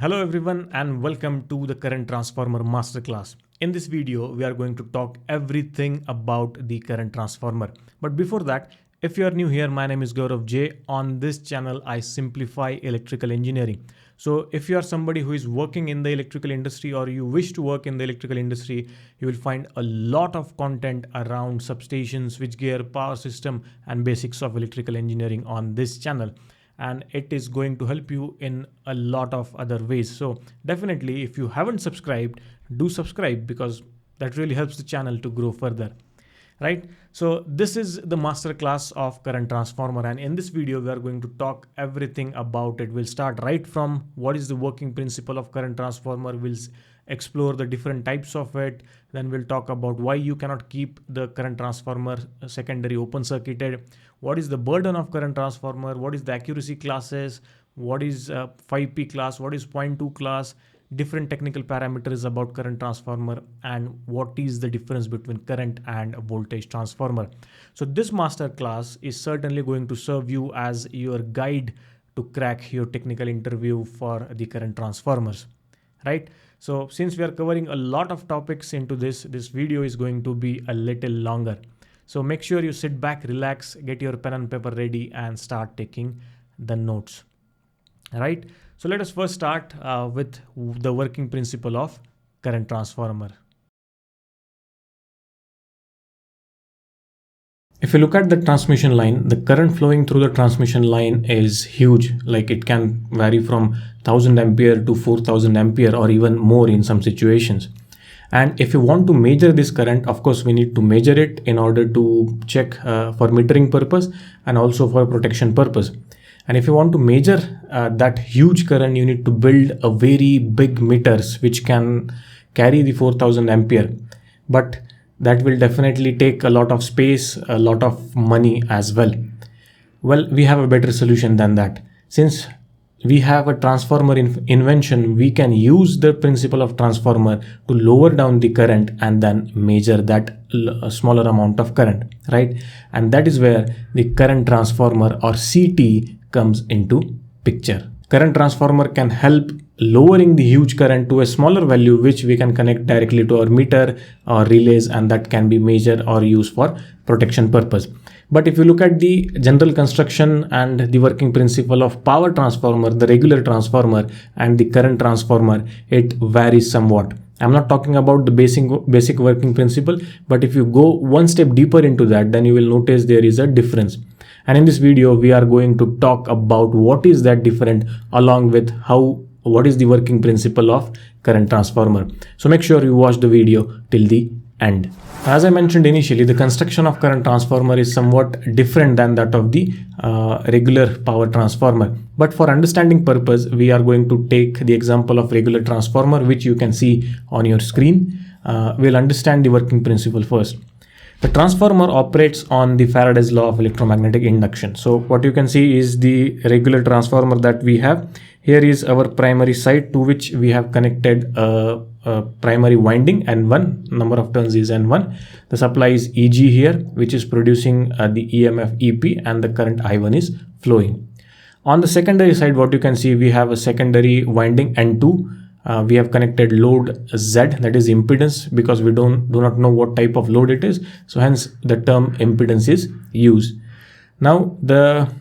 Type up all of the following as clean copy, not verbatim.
Hello everyone and welcome to the current transformer masterclass. In this video, we are going to talk everything about the current transformer. But before that, if you are new here, my name is Gaurav J. On this channel, I simplify electrical engineering. So if you are somebody who is working in the electrical industry or you wish to work in the electrical industry, you will find a lot of content around substation, switchgear, power system, and basics of electrical engineering on this channel. And it is going to help you in a lot of other ways. So definitely, if you haven't subscribed, do subscribe because that really helps the channel to grow further, right? So this is the masterclass of current transformer, and in this video we are going to talk everything about it. We'll start right from what is the working principle of current transformer. We'll explore the different types of it. Then we'll talk about why you cannot keep the current transformer secondary open circuited. What is the burden of current transformer? What is the accuracy classes? What is 5P class? What is 0.2 class? Different technical parameters about current transformer and what is the difference between current and voltage transformer. So this master class is certainly going to serve you as your guide to crack your technical interview for the current transformers, right? So since we are covering a lot of topics into this video is going to be a little longer. So make sure you sit back, relax, get your pen and paper ready and start taking the notes, right? So let us first start with the working principle of current transformer. If you look at the transmission line, the current flowing through the transmission line is huge. Like it can vary from 1000 ampere to 4000 ampere or even more in some situations. And if you want to measure this current, of course, we need to measure it in order to check for metering purpose and also for protection purpose. And if you want to measure that huge current, you need to build a very big meters which can carry the 4000 ampere. But that will definitely take a lot of space, a lot of money as well. Well, we have a better solution than that. Since we have a transformer invention, we can use the principle of transformer to lower down the current and then measure that smaller amount of current, right? And that is where the current transformer or CT comes into picture. Current transformer can help lowering the huge current to a smaller value, which we can connect directly to our meter or relays, and that can be measured or used for protection purpose. But if you look at the general construction and the working principle of power transformer, the regular transformer and the current transformer, it varies somewhat. I'm not talking about the basic working principle, but if you go one step deeper into that, then you will notice there is a difference. And in this video, we are going to talk about what is that different along with what is the working principle of current transformer. So make sure you watch the video till the end. As I mentioned initially, the construction of current transformer is somewhat different than that of the regular power transformer. But for understanding purpose, we are going to take the example of regular transformer, which you can see on your screen. We'll understand the working principle first. The transformer operates on the Faraday's law of electromagnetic induction. So what you can see is the regular transformer that we have. Here is our primary side to which we have connected a primary winding, and one number of turns is N1. The supply is EG here, which is producing the EMF EP, and the current I1 is flowing. On the secondary side, what you can see, we have a secondary winding N2. We have connected load Z, that is impedance, because we do not know what type of load it is. So hence the term impedance is used. Now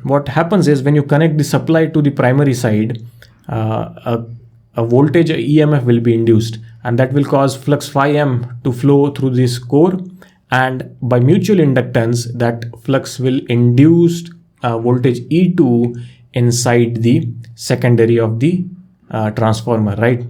what happens is when you connect the supply to the primary side, a voltage, a EMF will be induced, and that will cause flux phi m to flow through this core, and by mutual inductance that flux will induce voltage E2 inside the secondary of the transformer, right?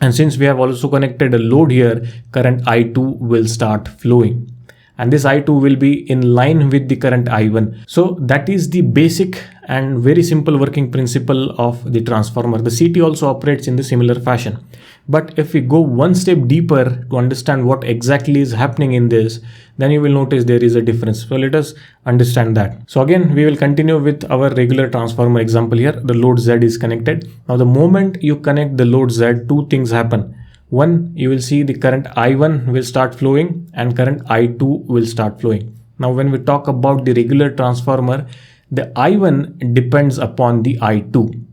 And since we have also connected a load here, current I2 will start flowing, and this I2 will be in line with the current I1. So that is the basic and very simple working principle of the transformer. The CT also operates in the similar fashion. But if we go one step deeper to understand what exactly is happening in this, then you will notice there is a difference. So let us understand that. So again, we will continue with our regular transformer example here. The load Z is connected. Now the moment you connect the load Z, two things happen. One, you will see the current I1 will start flowing and current I2 will start flowing. Now when we talk about the regular transformer, the I1 depends upon the I2.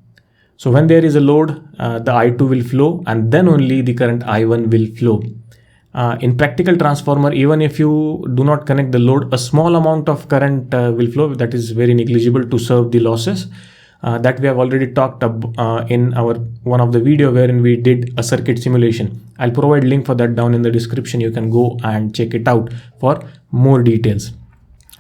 So when there is a load, the I2 will flow, and then only the current I1 will flow. In practical transformer, even if you do not connect the load, a small amount of current will flow, that is very negligible to serve the losses. That we have already talked in our one of the video wherein we did a circuit simulation. I'll provide link for that down in the description. You can go and check it out for more details.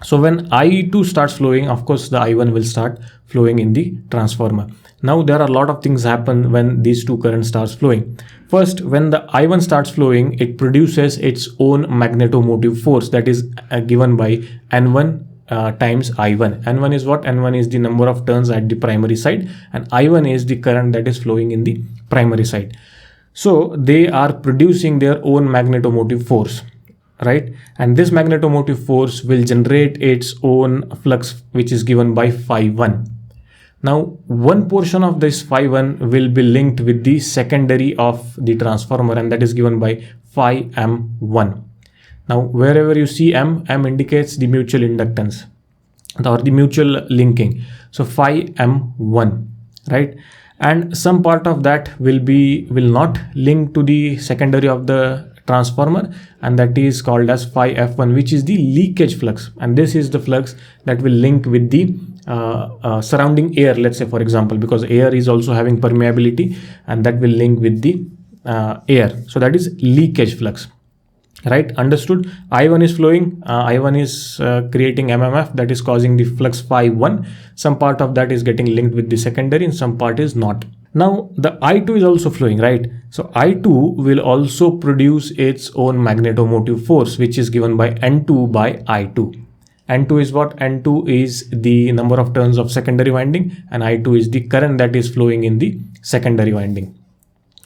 So when I2 starts flowing, of course the I1 will start flowing in the transformer. Now there are a lot of things happen when these two currents starts flowing. First, when the I1 starts flowing, it produces its own magnetomotive force, that is given by N1 times I1. N1 is what? N1 is the number of turns at the primary side, and I1 is the current that is flowing in the primary side. So they are producing their own magnetomotive force, right? And this magnetomotive force will generate its own flux, which is given by phi1. Now one portion of this phi1 will be linked with the secondary of the transformer, and that is given by phi m1. Now wherever you see M indicates the mutual inductance or the mutual linking. So phi m1, right? And some part of that will not link to the secondary of the transformer, and that is called as phi f1, which is the leakage flux, and this is the flux that will link with the surrounding air, let's say for example, because air is also having permeability, and that will link with the air. So that is leakage flux, right? Understood? I1 is flowing, I1 is creating MMF, that is causing the flux phi1. Some part of that is getting linked with the secondary and some part is not. Now the I2 is also flowing, right? So I2 will also produce its own magnetomotive force, which is given by N2 by I2. N2 is what? N2 is the number of turns of secondary winding, and I2 is the current that is flowing in the secondary winding.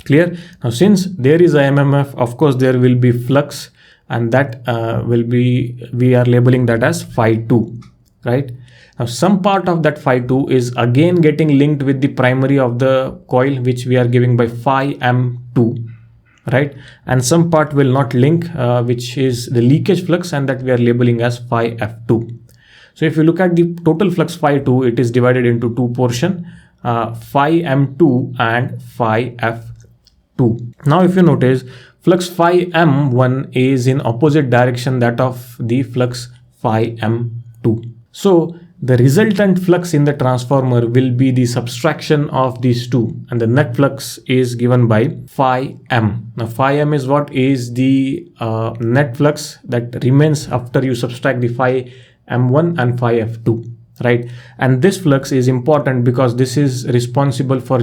Clear? Now since there is a MMF, of course there will be flux, and that we are labeling that as phi2, right? Now some part of that phi2 is again getting linked with the primary of the coil, which we are giving by phi m2, right? And some part will not link, which is the leakage flux, and that we are labeling as phi f2. So if you look at the total flux phi2, it is divided into two portions, phi m2 and phi f2. Now if you notice, flux phi m1 is in opposite direction that of the flux phi m2. So the resultant flux in the transformer will be the subtraction of these two, and the net flux is given by phi m. Now phi m is what? Is the net flux that remains after you subtract the phi m1 and phi f2, right? And this flux is important because this is responsible for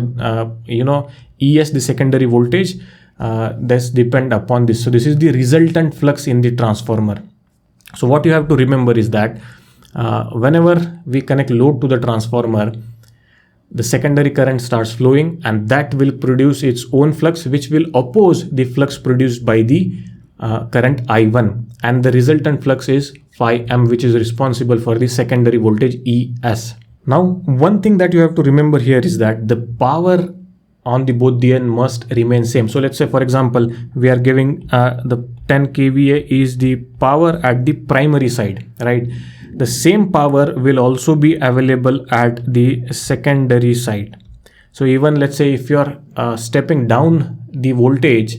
ES, the secondary voltage, this depend upon this. So this is the resultant flux in the transformer. So what you have to remember is that whenever we connect load to the transformer, the secondary current starts flowing, and that will produce its own flux, which will oppose the flux produced by the current I1, and the resultant flux is phi m, which is responsible for the secondary voltage ES. Now one thing that you have to remember here is that the power on the both the end must remain same. So let's say for example we are giving the 10 kVA is the power at the primary side, right? The same power will also be available at the secondary side. So even let's say if you are stepping down the voltage,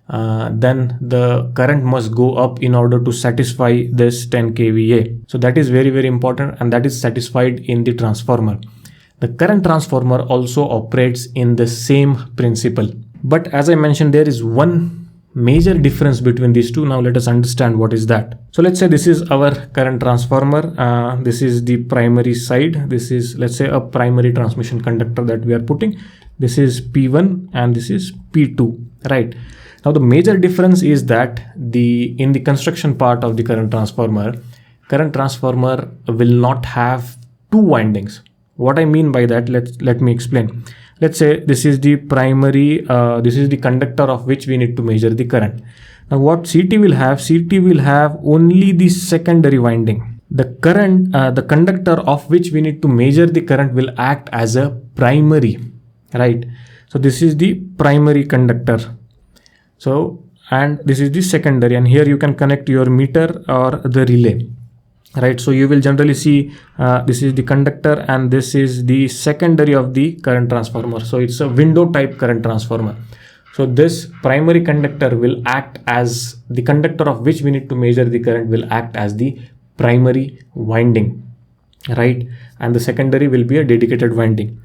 then the current must go up in order to satisfy this 10 kVA. So that is very, very important, and that is satisfied in the transformer. The current transformer also operates in the same principle. But as I mentioned, there is one major difference between these two. Now let us understand what is that. So let's say this is our current transformer. This is the primary side. This is, let's say, a primary transmission conductor that we are putting. This is P1 and this is P2, right? Now the major difference is that in the construction part of the current transformer will not have two windings. What I mean by that, let me explain. Let's say this is the primary, this is the conductor of which we need to measure the current. Now what CT will have only the secondary winding. The current, the conductor of which we need to measure the current will act as a primary, right? So this is the primary conductor. So, and this is the secondary, and here you can connect your meter or the relay. right? So you will generally see this is the conductor and this is the secondary of the current transformer. So it's a window type current transformer. So this primary conductor will act as the conductor of which we need to measure the current, will act as the primary winding, right? And the secondary will be a dedicated winding.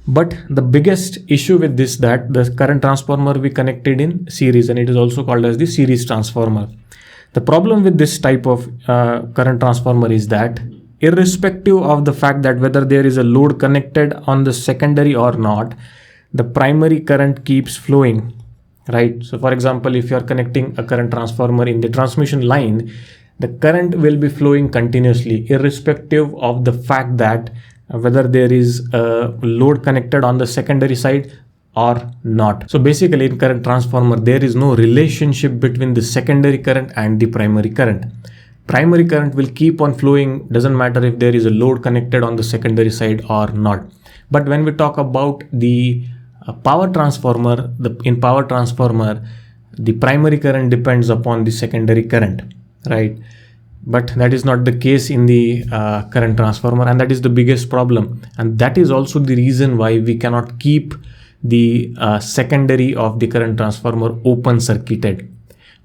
But the biggest issue with this, that the current transformer we connected in series, and it is also called as the series transformer. The problem with this type of current transformer is that irrespective of the fact that whether there is a load connected on the secondary or not, the primary current keeps flowing, right? So for example, if you are connecting a current transformer in the transmission line, the current will be flowing continuously irrespective of the fact that whether there is a load connected on the secondary side or not. So basically in current transformer, there is no relationship between the secondary current and the primary current. Primary current will keep on flowing, doesn't matter if there is a load connected on the secondary side or not. But when we talk about the power transformer, in power transformer, the primary current depends upon the secondary current, right? But that is not the case in the current transformer, and that is the biggest problem. And that is also the reason why we cannot keep the secondary of the current transformer open circuited.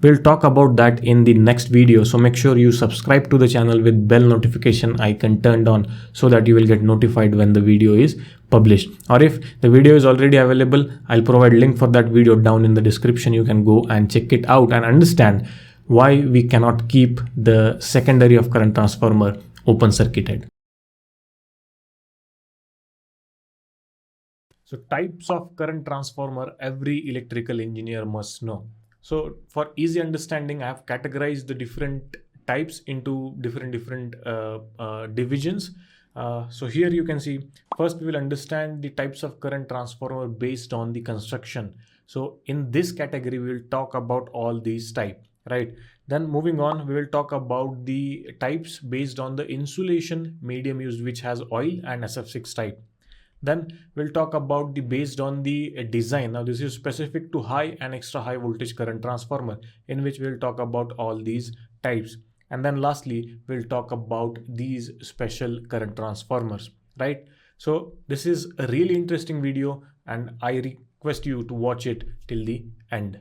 We'll talk about that in the next video. So make sure you subscribe to the channel with bell notification icon turned on so that you will get notified when the video is published. Or if the video is already available, I'll provide link for that video down in the description. You can go and check it out and understand why we cannot keep the secondary of current transformer open circuited. So types of current transformer every electrical engineer must know. So for easy understanding, I have categorized the different types into different divisions. So here you can see, first we will understand the types of current transformer based on the construction. So in this category, we will talk about all these types, right? Then moving on, we will talk about the types based on the insulation medium used, which has oil and SF6 type. Then we'll talk about the based on the design. Now this is specific to high and extra high voltage current transformer, in which we'll talk about all these types. And then lastly, we'll talk about these special current transformers, right? So this is a really interesting video and I request you to watch it till the end.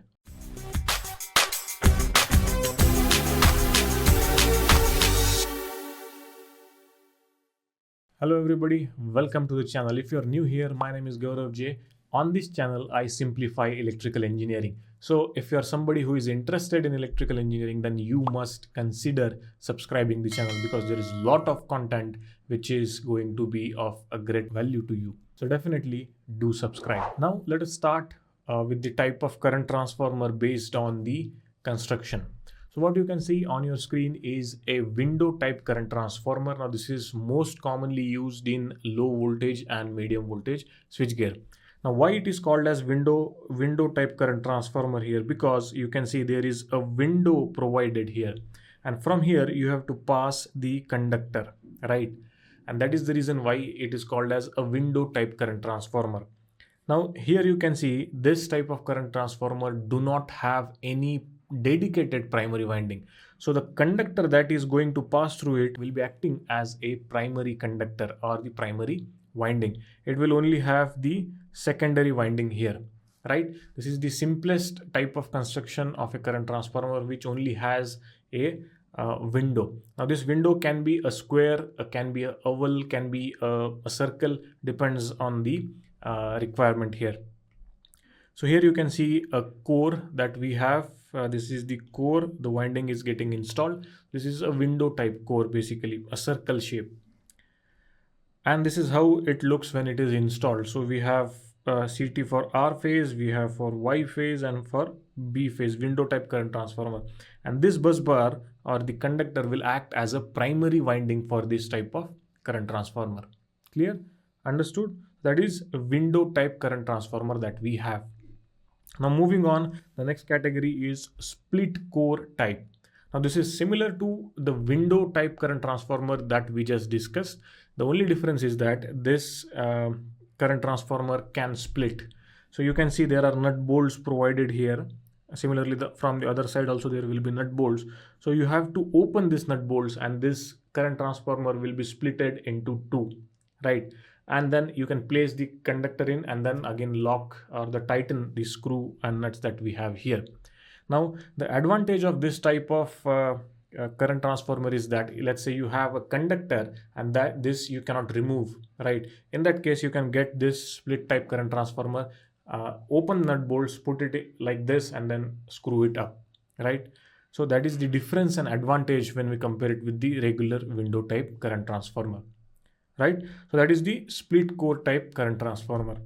Hello everybody, welcome to the channel. If you're new here, my name is Gaurav J. On this channel, I simplify electrical engineering. So if you're somebody who is interested in electrical engineering, then you must consider subscribing the channel because there is a lot of content which is going to be of a great value to you. So definitely do subscribe. Now let us start with the type of current transformer based on the construction. So what you can see on your screen is a window type current transformer. Now this is most commonly used in low voltage and medium voltage switchgear. Now why it is called as window type current transformer here? Because you can see there is a window provided here, and from here you have to pass the conductor, right? And that is the reason why it is called as a window type current transformer. Now here you can see this type of current transformer do not have any dedicated primary winding. So the conductor that is going to pass through it will be acting as a primary conductor or the primary winding. It will only have the secondary winding here, right? This is the simplest type of construction of a current transformer which only has a window. Now this window can be a square, can be a oval, can be a circle, depends on the requirement here. So here you can see a core that we have. This is the core, the winding is getting installed. This is a window type core, basically a circle shape. And this is how it looks when it is installed. So we have CT for R phase, we have for Y phase and for B phase, window type current transformer. And this bus bar or the conductor will act as a primary winding for this type of current transformer. Clear? Understood? That is a window type current transformer that we have. Now moving on, the next category is split core type. Now this is similar to the window type current transformer that we just discussed. The only difference is that this current transformer can split. So you can see there are nut bolts provided here, Similarly, from the other side also there will be nut bolts. So you have to open this nut bolts, and this current transformer will be splitted into two, right? And then you can place the conductor in, and then again lock or the tighten the screw and nuts that we have here. Now the advantage of this type of current transformer is that, let's say you have a conductor and that this you cannot remove, right? In that case you can get this split type current transformer, open nut bolts, put it like this, and then screw it up, right? So that is the difference and advantage when we compare it with the regular window type current transformer, right? So that is the split core type current transformer.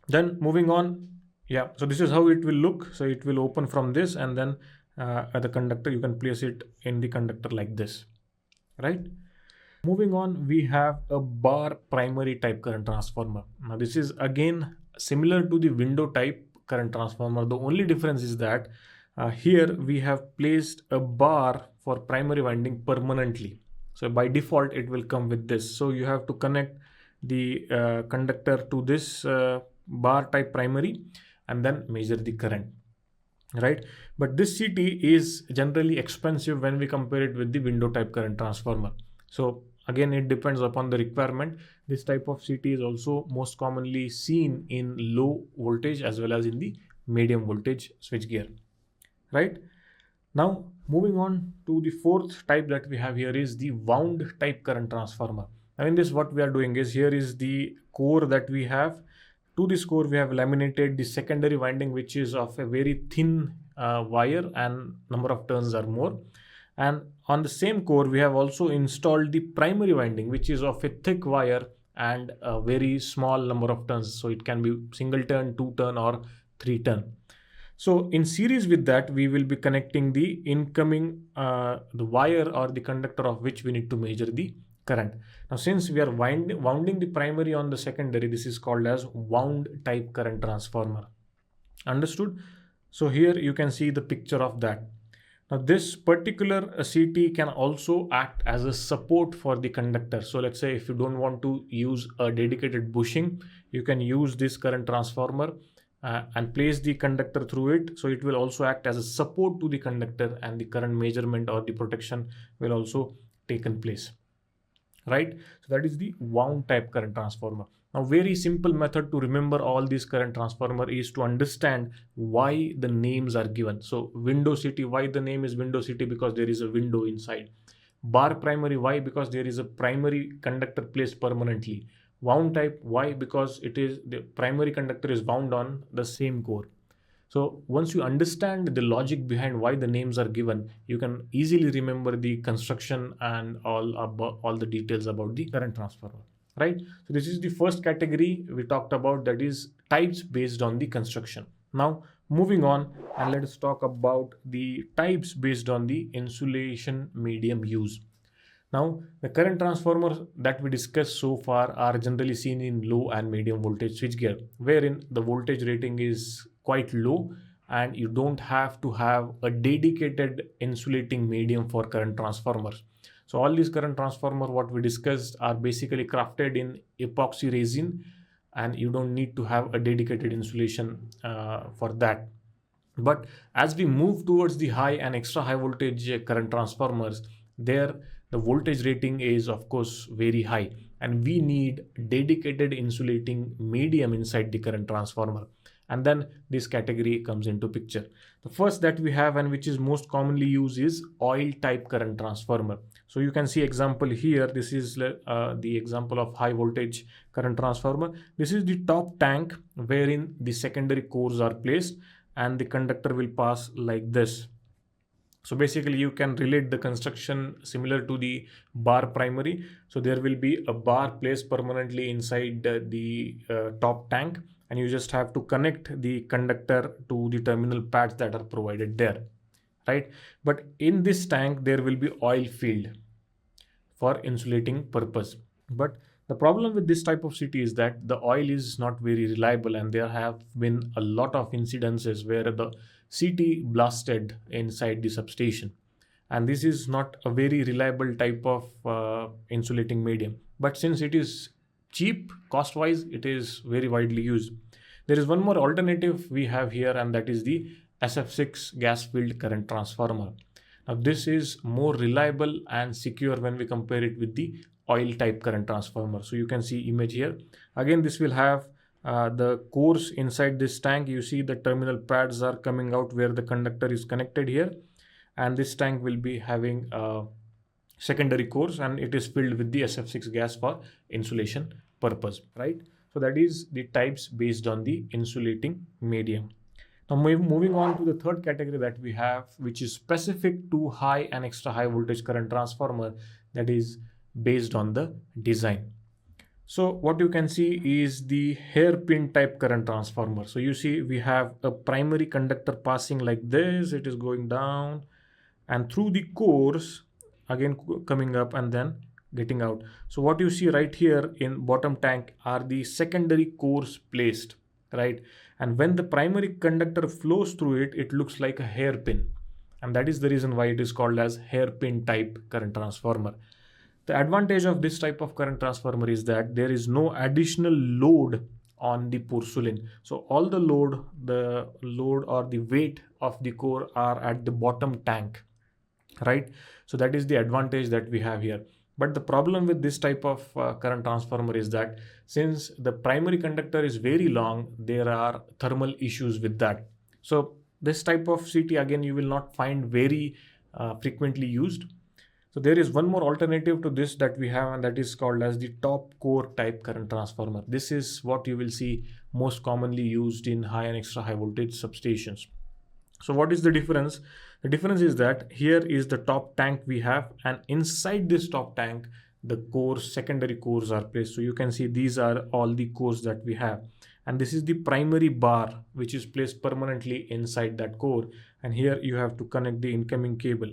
Then moving on, yeah, so this is how it will look. So it will open from this, and then at the conductor you can place it in the conductor like this, right? Moving on, we have a bar primary type current transformer. Now this is again similar to the window type current transformer. The only difference is that here we have placed a bar for primary winding permanently. So by default it will come with this. So you have to connect the conductor to this bar type primary and then measure the current, right? But this CT is generally expensive when we compare it with the window type current transformer. So again, it depends upon the requirement. This type of CT is also most commonly seen in low voltage as well as in the medium voltage switchgear, right? Now moving on to the fourth type that we have here is the wound type current transformer. Now in this, what we are doing is, here is the core that we have. To this core we have laminated the secondary winding, which is of a very thin wire and number of turns are more. And on the same core we have also installed the primary winding, which is of a thick wire and a very small number of turns. So it can be single turn, 2 turn, or 3 turn. So in series with that, we will be connecting the incoming the wire or the conductor of which we need to measure the current. Now since we are wounding the primary on the secondary, this is called as wound type current transformer. Understood? So here you can see the picture of that. Now this particular CT can also act as a support for the conductor. So let's say if you don't want to use a dedicated bushing, you can use this current transformer and place the conductor through it. So it will also act as a support to the conductor, and the current measurement or the protection will also taken place, right? So that is the wound type current transformer. Now very simple method to remember all these current transformer is to understand why the names are given. So window CT, why the name is window CT? Because there is a window inside. Bar primary, why? Because there is a primary conductor placed permanently. Wound type, why? Because it is the primary conductor is wound on the same core. So once you understand the logic behind why the names are given, you can easily remember the construction and all the details about the current transformer, right? So this is the first category we talked about, that is types based on the construction. Now moving on, and let us talk about the types based on the insulation medium used. Now, the current transformers that we discussed so far are generally seen in low and medium voltage switchgear, wherein the voltage rating is quite low and you don't have to have a dedicated insulating medium for current transformers. So all these current transformers what we discussed are basically crafted in epoxy resin, and you don't need to have a dedicated insulation for that. But as we move towards the high and extra high voltage current transformers, there the voltage rating is of course very high, and we need dedicated insulating medium inside the current transformer. And then this category comes into picture. The first that we have, and which is most commonly used, is oil type current transformer. So you can see example here. This is the example of high voltage current transformer. This is the top tank wherein the secondary cores are placed, and the conductor will pass like this. So basically you can relate the construction similar to the bar primary. So there will be a bar placed permanently inside the top tank, and you just have to connect the conductor to the terminal pads that are provided there, right? But in this tank there will be oil filled for insulating purpose. But the problem with this type of CT is that the oil is not very reliable, and there have been a lot of incidences where the CT blasted inside the substation, and this is not a very reliable type of insulating medium. But since it is cheap cost wise, it is very widely used. There is one more alternative we have here, and that is the SF6 gas filled current transformer. Now this is more reliable and secure when we compare it with the oil type current transformer. So you can see image here. Again, this will have the cores inside this tank. You see the terminal pads are coming out where the conductor is connected here, and this tank will be having secondary cores, and it is filled with the SF6 gas for insulation purpose, right? So that is the types based on the insulating medium. Now moving on to the third category that we have, which is specific to high and extra high voltage current transformer, that is based on the design. So what you can see is the hairpin type current transformer. So you see we have a primary conductor passing like this, it is going down and through the cores, again coming up and then getting out. So what you see right here in bottom tank are the secondary cores placed, right? And when the primary conductor flows through it, it looks like a hairpin, and that is the reason why it is called as hairpin type current transformer. The advantage of this type of current transformer is that there is no additional load on the porcelain. So all the load or the weight of the core are at the bottom tank, right? So that is the advantage that we have here. But the problem with this type of current transformer is that since the primary conductor is very long, there are thermal issues with that. So this type of CT, again, you will not find very frequently used. So there is one more alternative to this that we have, and that is called as the top core type current transformer. This is what you will see most commonly used in high and extra high voltage substations. So what is the difference? The difference is that here is the top tank we have, and inside this top tank, the cores, secondary cores are placed. So you can see these are all the cores that we have. And this is the primary bar, which is placed permanently inside that core. And here you have to connect the incoming cable,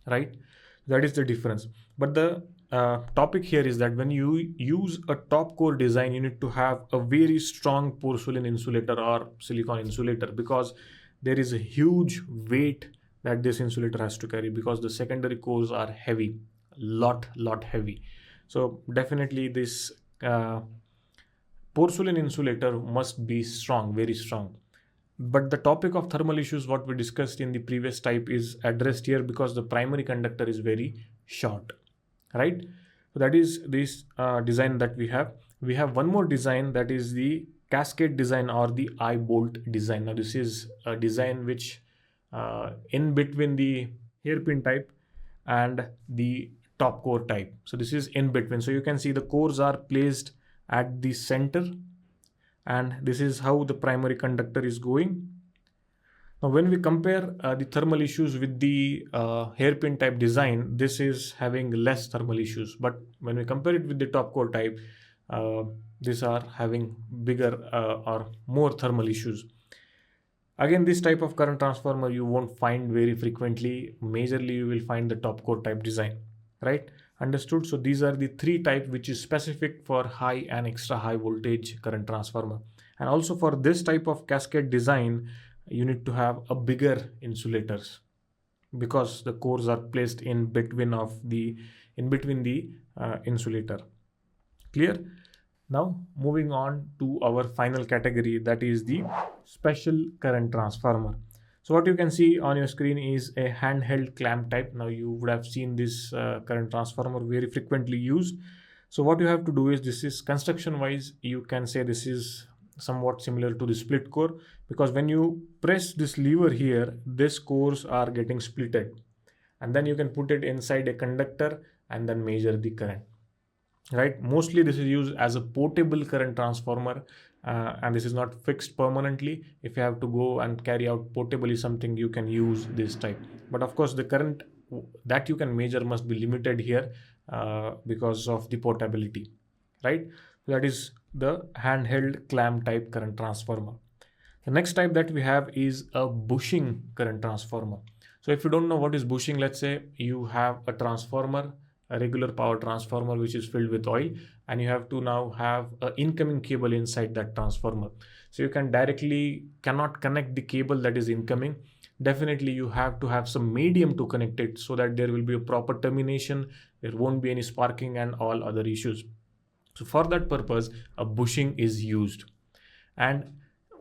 right? That is the difference. But the topic here is that when you use a top core design, you need to have a very strong porcelain insulator or silicon insulator, because there is a huge weight that this insulator has to carry, because the secondary cores are heavy, lot heavy. So definitely this porcelain insulator must be strong, very strong. But the topic of thermal issues, what we discussed in the previous type, is addressed here because the primary conductor is very short, right? So that is this design that we have. We have one more design, that is the cascade design or the eye bolt design. Now this is a design which in between the hairpin type and the top core type. So this is in between. So you can see the cores are placed at the center, and this is how the primary conductor is going. Now when we compare the thermal issues with the hairpin type design, this is having less thermal issues. But when we compare it with the top core type, these are having bigger or more thermal issues. Again, this type of current transformer you won't find very frequently. Majorly you will find the top core type design, right? Understood? So these are the three types which is specific for high and extra high voltage current transformer. And also for this type of cascade design, you need to have a bigger insulators, because the cores are placed in between the insulator. Clear? Now moving on to our final category, that is the special current transformer. So what you can see on your screen is a handheld clamp type. Now you would have seen this current transformer very frequently used. So what you have to do is, this is construction wise, you can say this is somewhat similar to the split core, because when you press this lever here, these cores are getting splitted, and then you can put it inside a conductor and then measure the current, right? Mostly this is used as a portable current transformer, and this is not fixed permanently. If you have to go and carry out portably something, you can use this type. But of course the current that you can measure must be limited here because of the portability, right? That is the handheld clamp type current transformer. The next type that we have is a bushing current transformer. So if you don't know what is bushing, let's say you have a transformer, a regular power transformer which is filled with oil, and you have to now have an incoming cable inside that transformer. So you cannot connect the cable that is incoming. Definitely you have to have some medium to connect it, so that there will be a proper termination, there won't be any sparking and all other issues. So for that purpose, a bushing is used. And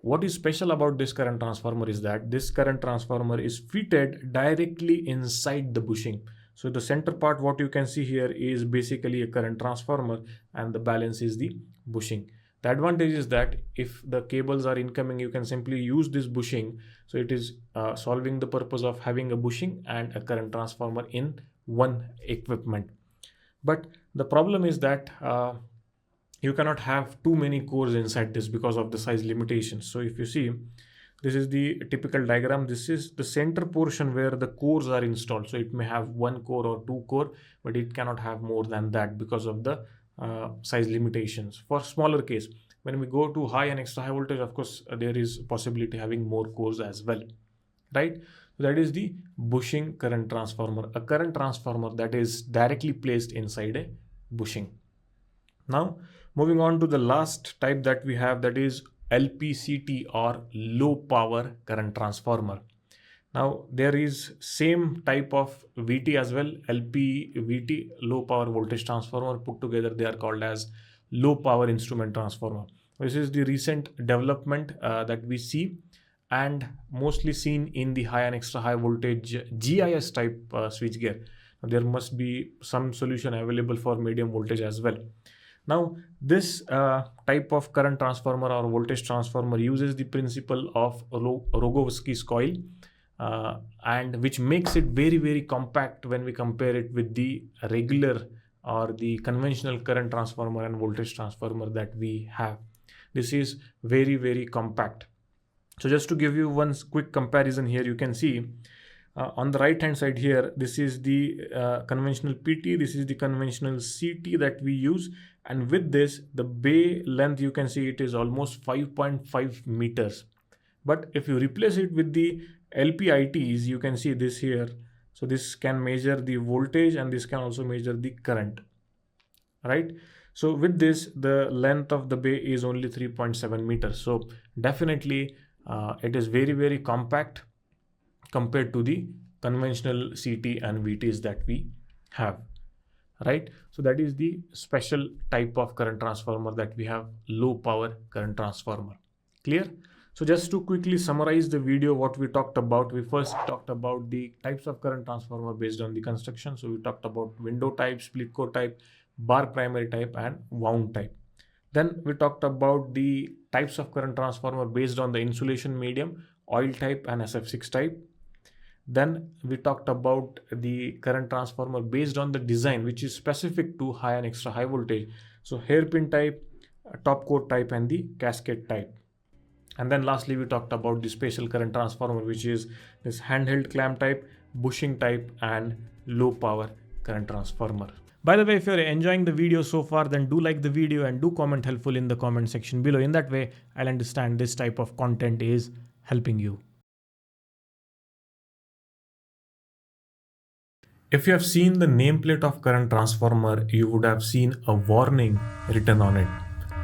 What is special about this current transformer is that this current transformer is fitted directly inside the bushing. So the center part, what you can see here, is basically a current transformer, and the balance is the bushing. The advantage is that if the cables are incoming, you can simply use this bushing. So it is solving the purpose of having a bushing and a current transformer in one equipment. But the problem is that you cannot have too many cores inside this because of the size limitations. So if you see, this is the typical diagram. This is the center portion where the cores are installed. So it may have one core or two core, but it cannot have more than that because of the size limitations. For smaller case, when we go to high and extra high voltage, of course, there is possibility having more cores as well, right? So that is the bushing current transformer, a current transformer that is directly placed inside a bushing. Now, moving on to the last type that we have, that is LPCT, or low power current transformer. Now, there is same type of VT as well, LPVT, low power voltage transformer. Put together, they are called as low power instrument transformer. This is the recent development that we see, and mostly seen in the high and extra high voltage GIS type switchgear. There must be some solution available for medium voltage as well. Now, this type of current transformer or voltage transformer uses the principle of Rogowski's coil, and which makes it very, very compact when we compare it with the regular or the conventional current transformer and voltage transformer that we have. This is very, very compact. So just to give you one quick comparison here, you can see on the right hand side here, this is the conventional PT, this is the conventional CT that we use, and with this, the bay length, you can see it is almost 5.5 meters. But if you replace it with the LPITs, you can see this here. So this can measure the voltage, and this can also measure the current, right? So with this, the length of the bay is only 3.7 meters. So definitely it is very, very compact compared to the conventional CT and VTs that we have, right? So that is the special type of current transformer that we have, low power current transformer. Clear? So just to quickly summarize the video, what we talked about, we first talked about the types of current transformer based on the construction. So we talked about window type, split core type, bar primary type, and wound type. Then we talked about the types of current transformer based on the insulation medium, oil type and SF6 type. Then we talked about the current transformer based on the design, which is specific to high and extra high voltage. So hairpin type, top core type, and the cascade type. And then lastly, we talked about the special current transformer, which is this handheld clamp type, bushing type, and low power current transformer. By the way, if you're enjoying the video so far, then do like the video and do comment helpful in the comment section below. In that way, I'll understand this type of content is helping you. If you have seen the nameplate of current transformer, you would have seen a warning written on it.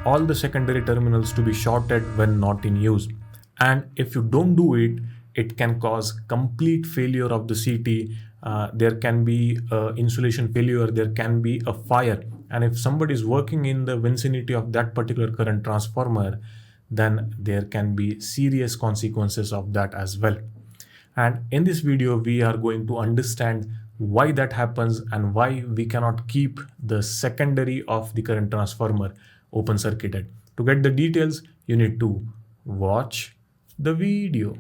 All the secondary terminals to be shorted when not in use. And if you don't do it, it can cause complete failure of the CT. There can be insulation failure, there can be a fire. And if somebody is working in the vicinity of that particular current transformer, then there can be serious consequences of that as well. And in this video, we are going to understand why that happens and why we cannot keep the secondary of the current transformer open circuited. To get the details, you need to watch the video.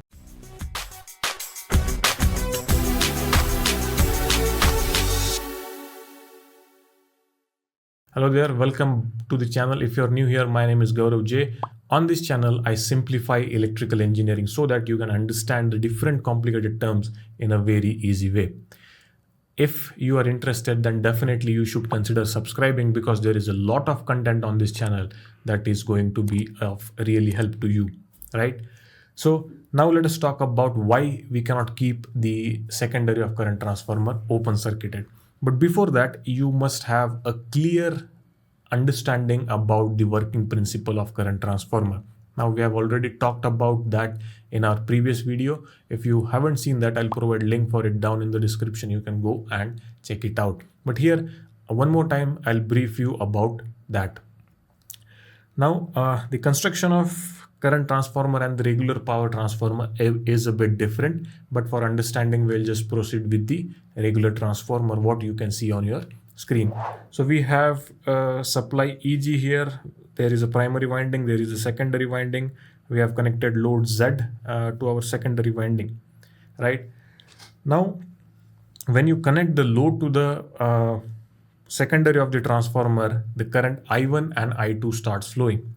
Hello there, welcome to the channel. If you're new here, my name is Gaurav J. On this channel, I simplify electrical engineering so that you can understand the different complicated terms in a very easy way. If you are interested, then definitely you should consider subscribing, because there is a lot of content on this channel that is going to be of really help to you, right? So now let us talk about why we cannot keep the secondary of current transformer open circuited. But before that, you must have a clear understanding about the working principle of current transformer. Now, we have already talked about that in our previous video. If you haven't seen that, I'll provide link for it down in the description. You can go and check it out. But here, one more time, I'll brief you about that. Now, the construction of current transformer and the regular power transformer is a bit different, but for understanding we'll just proceed with the regular transformer, what you can see on your screen. So we have supply EG here, there is a primary winding, there is a secondary winding, we have connected load Z to our secondary winding, right? Now when you connect the load to the secondary of the transformer, the current I1 and I2 starts flowing.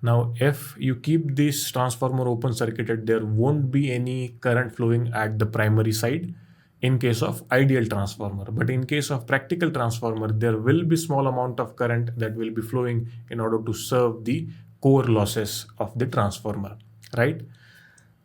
Now, if you keep this transformer open circuited, there won't be any current flowing at the primary side in case of ideal transformer. But in case of practical transformer, there will be small amount of current that will be flowing in order to serve the core losses of the transformer, right?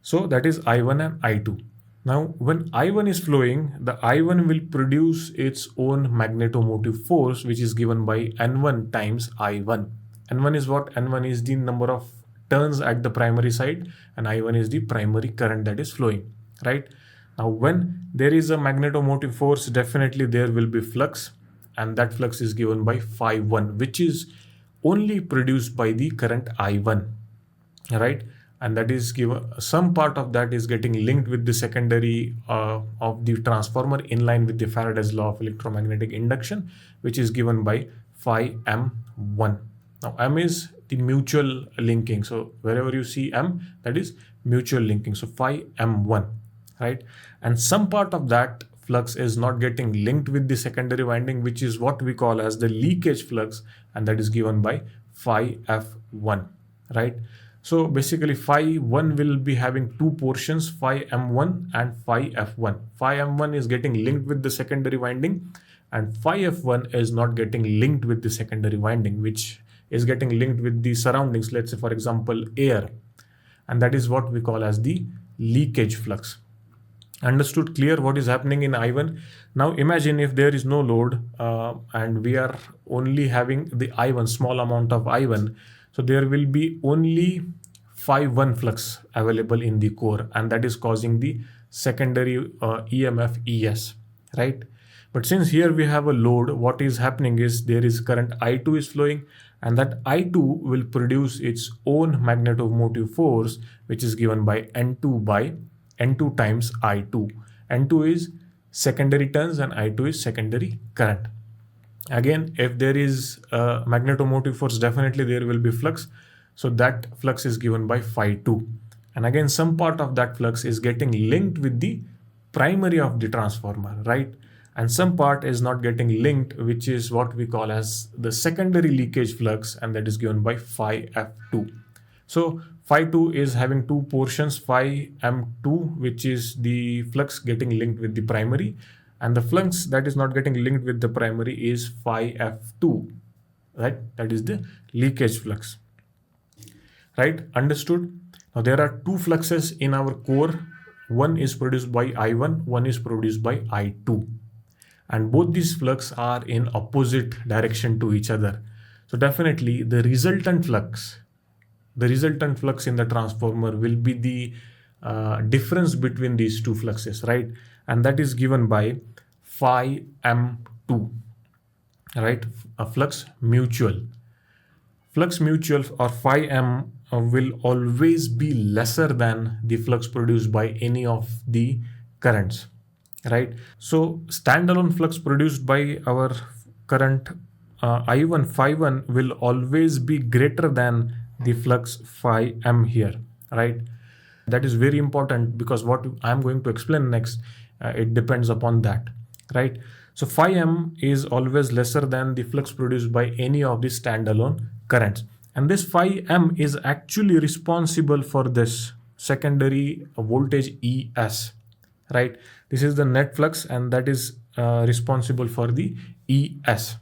So that is I1 and I2. Now, when I1 is flowing, the I1 will produce its own magnetomotive force, which is given by N1 times I1. N1 is what? N1 is the number of turns at the primary side, and I1 is the primary current that is flowing, right? Now, when there is a magnetomotive force, definitely there will be flux, and that flux is given by phi1, which is only produced by the current I1, right? And that is given, some part of that is getting linked with the secondary of the transformer in line with the Faraday's law of electromagnetic induction, which is given by phi m1. Now m is the mutual linking, so wherever you see m, that is mutual linking, so phi m1, right? And some part of that flux is not getting linked with the secondary winding, which is what we call as the leakage flux, and that is given by phi f1, right? So basically phi 1 will be having two portions, phi m1 and phi f1. Phi m1 is getting linked with the secondary winding, and phi f1 is not getting linked with the secondary winding, which is getting linked with the surroundings, let's say for example air, and that is what we call as the leakage flux. Understood? Clear what is happening in I1? Now imagine if there is no load and we are only having the I1, small amount of I1, so there will be only phi 1 flux available in the core, and that is causing the secondary EMF ES, right? But since here we have a load, what is happening is there is current I2 is flowing, and that I2 will produce its own magnetomotive force, which is given by N2 times I2. N2 is secondary turns and I2 is secondary current. Again, if there is a magnetomotive force, definitely there will be flux. So that flux is given by phi 2. And again, some part of that flux is getting linked with the primary of the transformer, right? And some part is not getting linked, which is what we call as the secondary leakage flux, and that is given by phi f2. So phi 2 is having two portions, phi m2, which is the flux getting linked with the primary, and the flux that is not getting linked with the primary is phi f2, right? That is the leakage flux, right? Understood? Now there are two fluxes in our core. One is produced by I1, one is produced by I2, and both these flux are in opposite direction to each other. So definitely the resultant flux in the transformer will be the difference between these two fluxes, right? And that is given by phi m2, right? A flux mutual or phi m will always be lesser than the flux produced by any of the currents, right? So standalone flux produced by our current I1 phi 1 will always be greater than the flux phi m here, right? That is very important because what I'm going to explain next, it depends upon that, right? So phi m is always lesser than the flux produced by any of the standalone currents. And this phi m is actually responsible for this secondary voltage ES, right? This is the net flux, and that is responsible for the ES.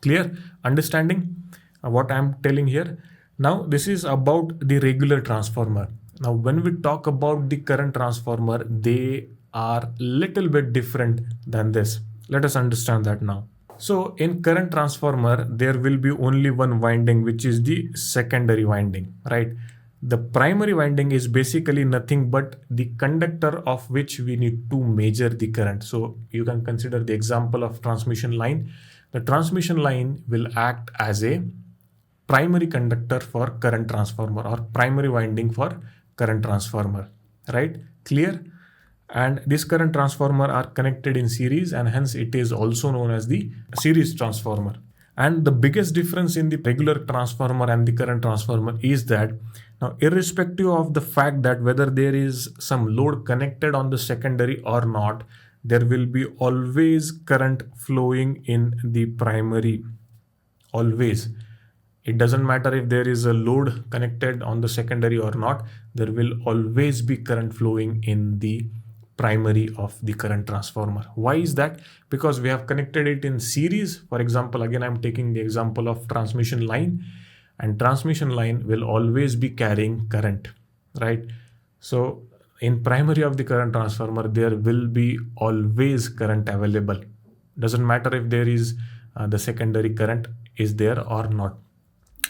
Clear? Understanding what I'm telling here? Now this is about the regular transformer. Now when we talk about the current transformer, they are little bit different than this. Let us understand that now. So in current transformer, there will be only one winding, which is the secondary winding, right? The primary winding is basically nothing but the conductor of which we need to measure the current. So you can consider the example of transmission line. The transmission line will act as a primary conductor for current transformer or primary winding for current transformer, right? Clear? And this current transformer are connected in series, and hence it is also known as the series transformer. And the biggest difference in the regular transformer and the current transformer is that now, irrespective of the fact that whether there is some load connected on the secondary or not, there will be always current flowing in the primary. Always. It doesn't matter if there is a load connected on the secondary or not, there will always be current flowing in the primary of the current transformer. Why is that? Because we have connected it in series. For example, again, I'm taking the example of transmission line, and transmission line will always be carrying current, right? So in primary of the current transformer, there will be always current available. Doesn't matter if there is the secondary current is there or not.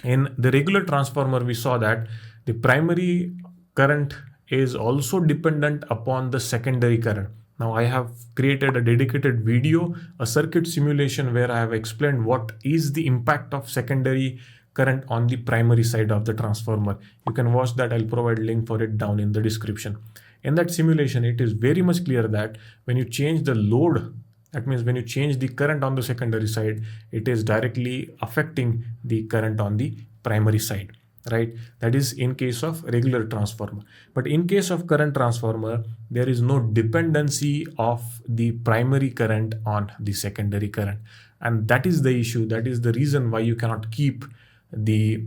In the regular transformer, we saw that the primary current is also dependent upon the secondary current. Now I have created a dedicated video, a circuit simulation, where I have explained what is the impact of secondary current on the primary side of the transformer. You can watch that. I'll provide link for it down in the description. In that simulation, it is very much clear that when you change the load, that means when you change the current on the secondary side, it is directly affecting the current on the primary side, right? That is in case of regular transformer. But in case of current transformer, there is no dependency of the primary current on the secondary current. And that is the issue. That is the reason why you cannot keep the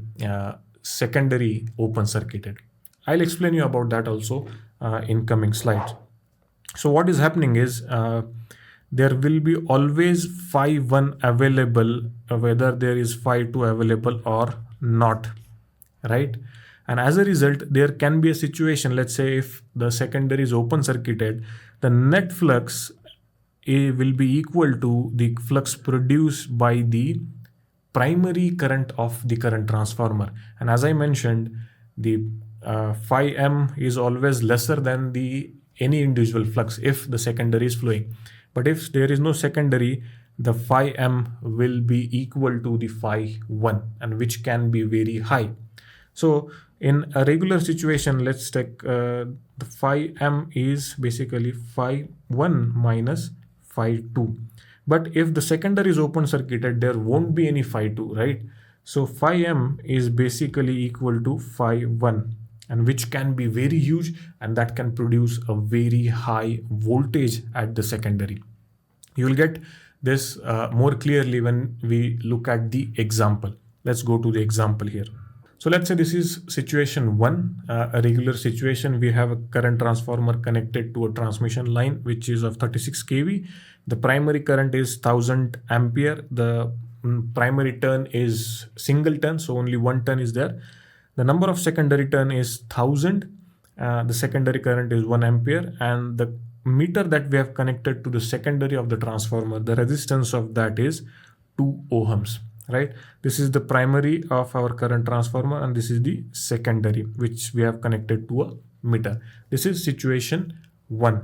secondary open circuited. I'll explain you about that also in coming slides. So what is happening is there will be always phi 1 available, whether there is phi 2 available or not, right? And as a result, there can be a situation, let's say if the secondary is open circuited, the net flux will be equal to the flux produced by the primary current of the current transformer. And as I mentioned, the phi m is always lesser than the any individual flux if the secondary is flowing. But if there is no secondary, the phi m will be equal to the phi 1, and which can be very high. So in a regular situation, let's take the phi m is basically phi 1 minus phi 2. But if the secondary is open circuited, there won't be any phi 2, right? So phi m is basically equal to phi 1, and which can be very huge, and that can produce a very high voltage at the secondary. You will get this more clearly when we look at the example. Let's go to the example here. So let's say this is situation 1, a regular situation. We have a current transformer connected to a transmission line which is of 36 kV. The primary current is 1000 ampere. The primary turn is single turn, so only one turn is there. The number of secondary turn is 1000. The secondary current is 1 ampere, and the meter that we have connected to the secondary of the transformer, the resistance of that is 2 ohms, right? This is the primary of our current transformer, and this is the secondary which we have connected to a meter. This is situation 1.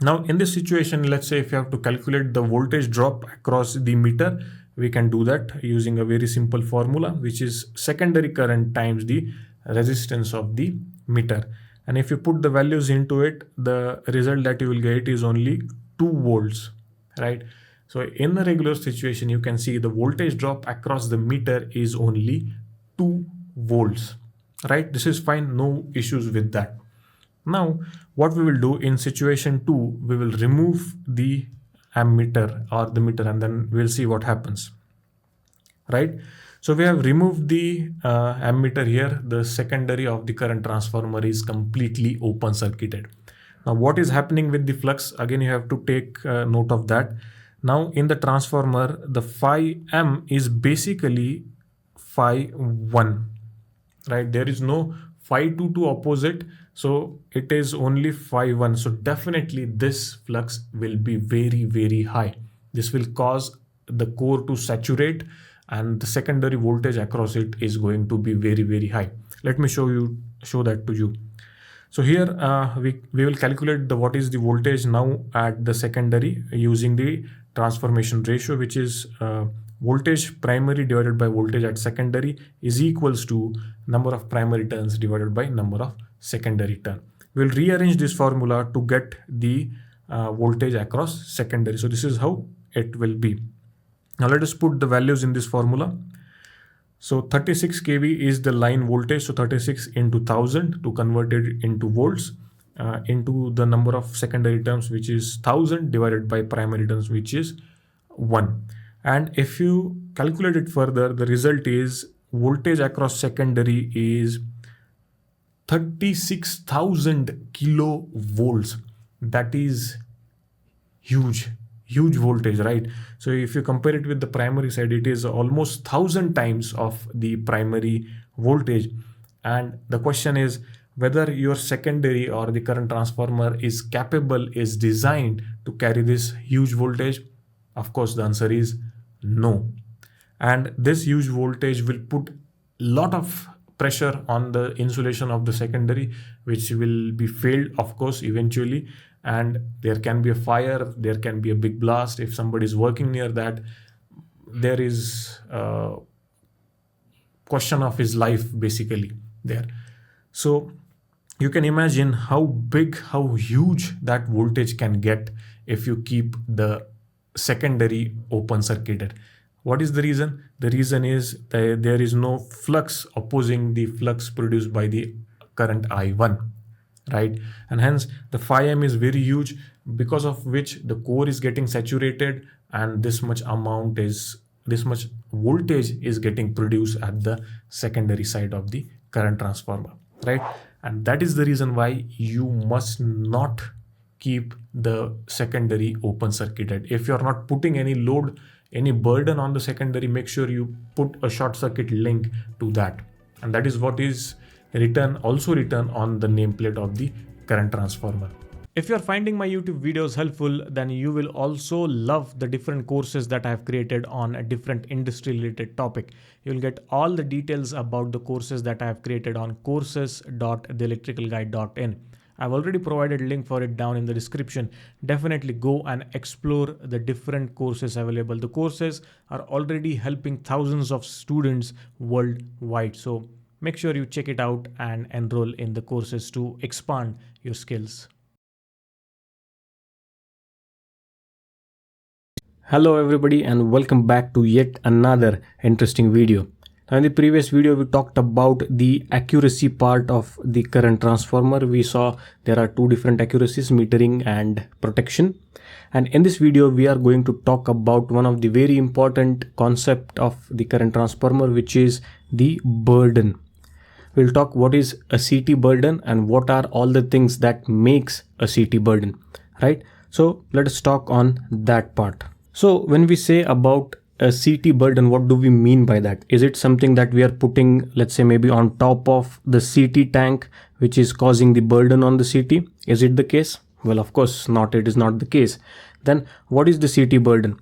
Now in this situation, let's say if you have to calculate the voltage drop across the meter, we can do that using a very simple formula, which is secondary current times the resistance of the meter. And if you put the values into it, the result that you will get is only 2 volts, right? So in a regular situation, you can see the voltage drop across the meter is only 2 volts, right? This is fine, no issues with that. Now, what we will do in situation 2, we will remove the ammeter or the meter, and then we'll see what happens, right? So we have removed the ammeter here. The secondary of the current transformer is completely open circuited. Now what is happening with the flux? Again, you have to take note of that. Now in the transformer, the phi m is basically phi 1, right? There is no phi 2 to opposite, so it is only phi 1. So definitely this flux will be very, very high. This will cause the core to saturate, and the secondary voltage across it is going to be very, very high. Let me show that to you. So here we will calculate what is the voltage now at the secondary using the transformation ratio, which is voltage primary divided by voltage at secondary is equals to number of primary turns divided by number of secondary turn. We'll rearrange this formula to get the voltage across secondary. So this is how it will be. Now let us put the values in this formula. So 36 kV is the line voltage. So 36 into 1000 to convert it into volts into the number of secondary terms, which is 1000 divided by primary terms, which is 1. And if you calculate it further, the result is voltage across secondary is 36,000 kilovolts. That is huge voltage, right? So if you compare it with the primary side, it is almost 1000 times of the primary voltage. And the question is whether your secondary or the current transformer is capable, is designed to carry this huge voltage. Of course, the answer is no. And this huge voltage will put a lot of pressure on the insulation of the secondary, which will be failed, of course, eventually. And there can be a fire, there can be a big blast. If somebody is working near that, there is a question of his life basically there. So you can imagine how big, how huge that voltage can get if you keep the secondary open circuited. What is the reason? The reason is that there is no flux opposing the flux produced by the current I1. Right? And hence the phi m is very huge, because of which the core is getting saturated and this much voltage is getting produced at the secondary side of the current transformer, right? And that is the reason why you must not keep the secondary open circuited. If you're not putting any load, any burden on the secondary, make sure you put a short circuit link to that. And that is what is also written on the nameplate of the current transformer. If you're finding my YouTube videos helpful, then you will also love the different courses that I have created on a different industry related topic. You'll get all the details about the courses that I have created on courses.theelectricalguy.in. I've already provided a link for it down in the description. Definitely go and explore the different courses available. The courses are already helping thousands of students worldwide. So make sure you check it out and enroll in the courses to expand your skills. Hello everybody and welcome back to yet another interesting video. Now in the previous video we talked about the accuracy part of the current transformer. We saw there are two different accuracies, metering and protection. And in this video we are going to talk about one of the very important concept of the current transformer, which is the burden. We'll talk what is a CT burden and what are all the things that makes a CT burden, right? So let us talk on that part. So when we say about a CT burden, what do we mean by that? Is it something that we are putting, let's say maybe on top of the CT tank, which is causing the burden on the CT? Is it the case? Well, of course not. It is not the case. Then what is the CT burden?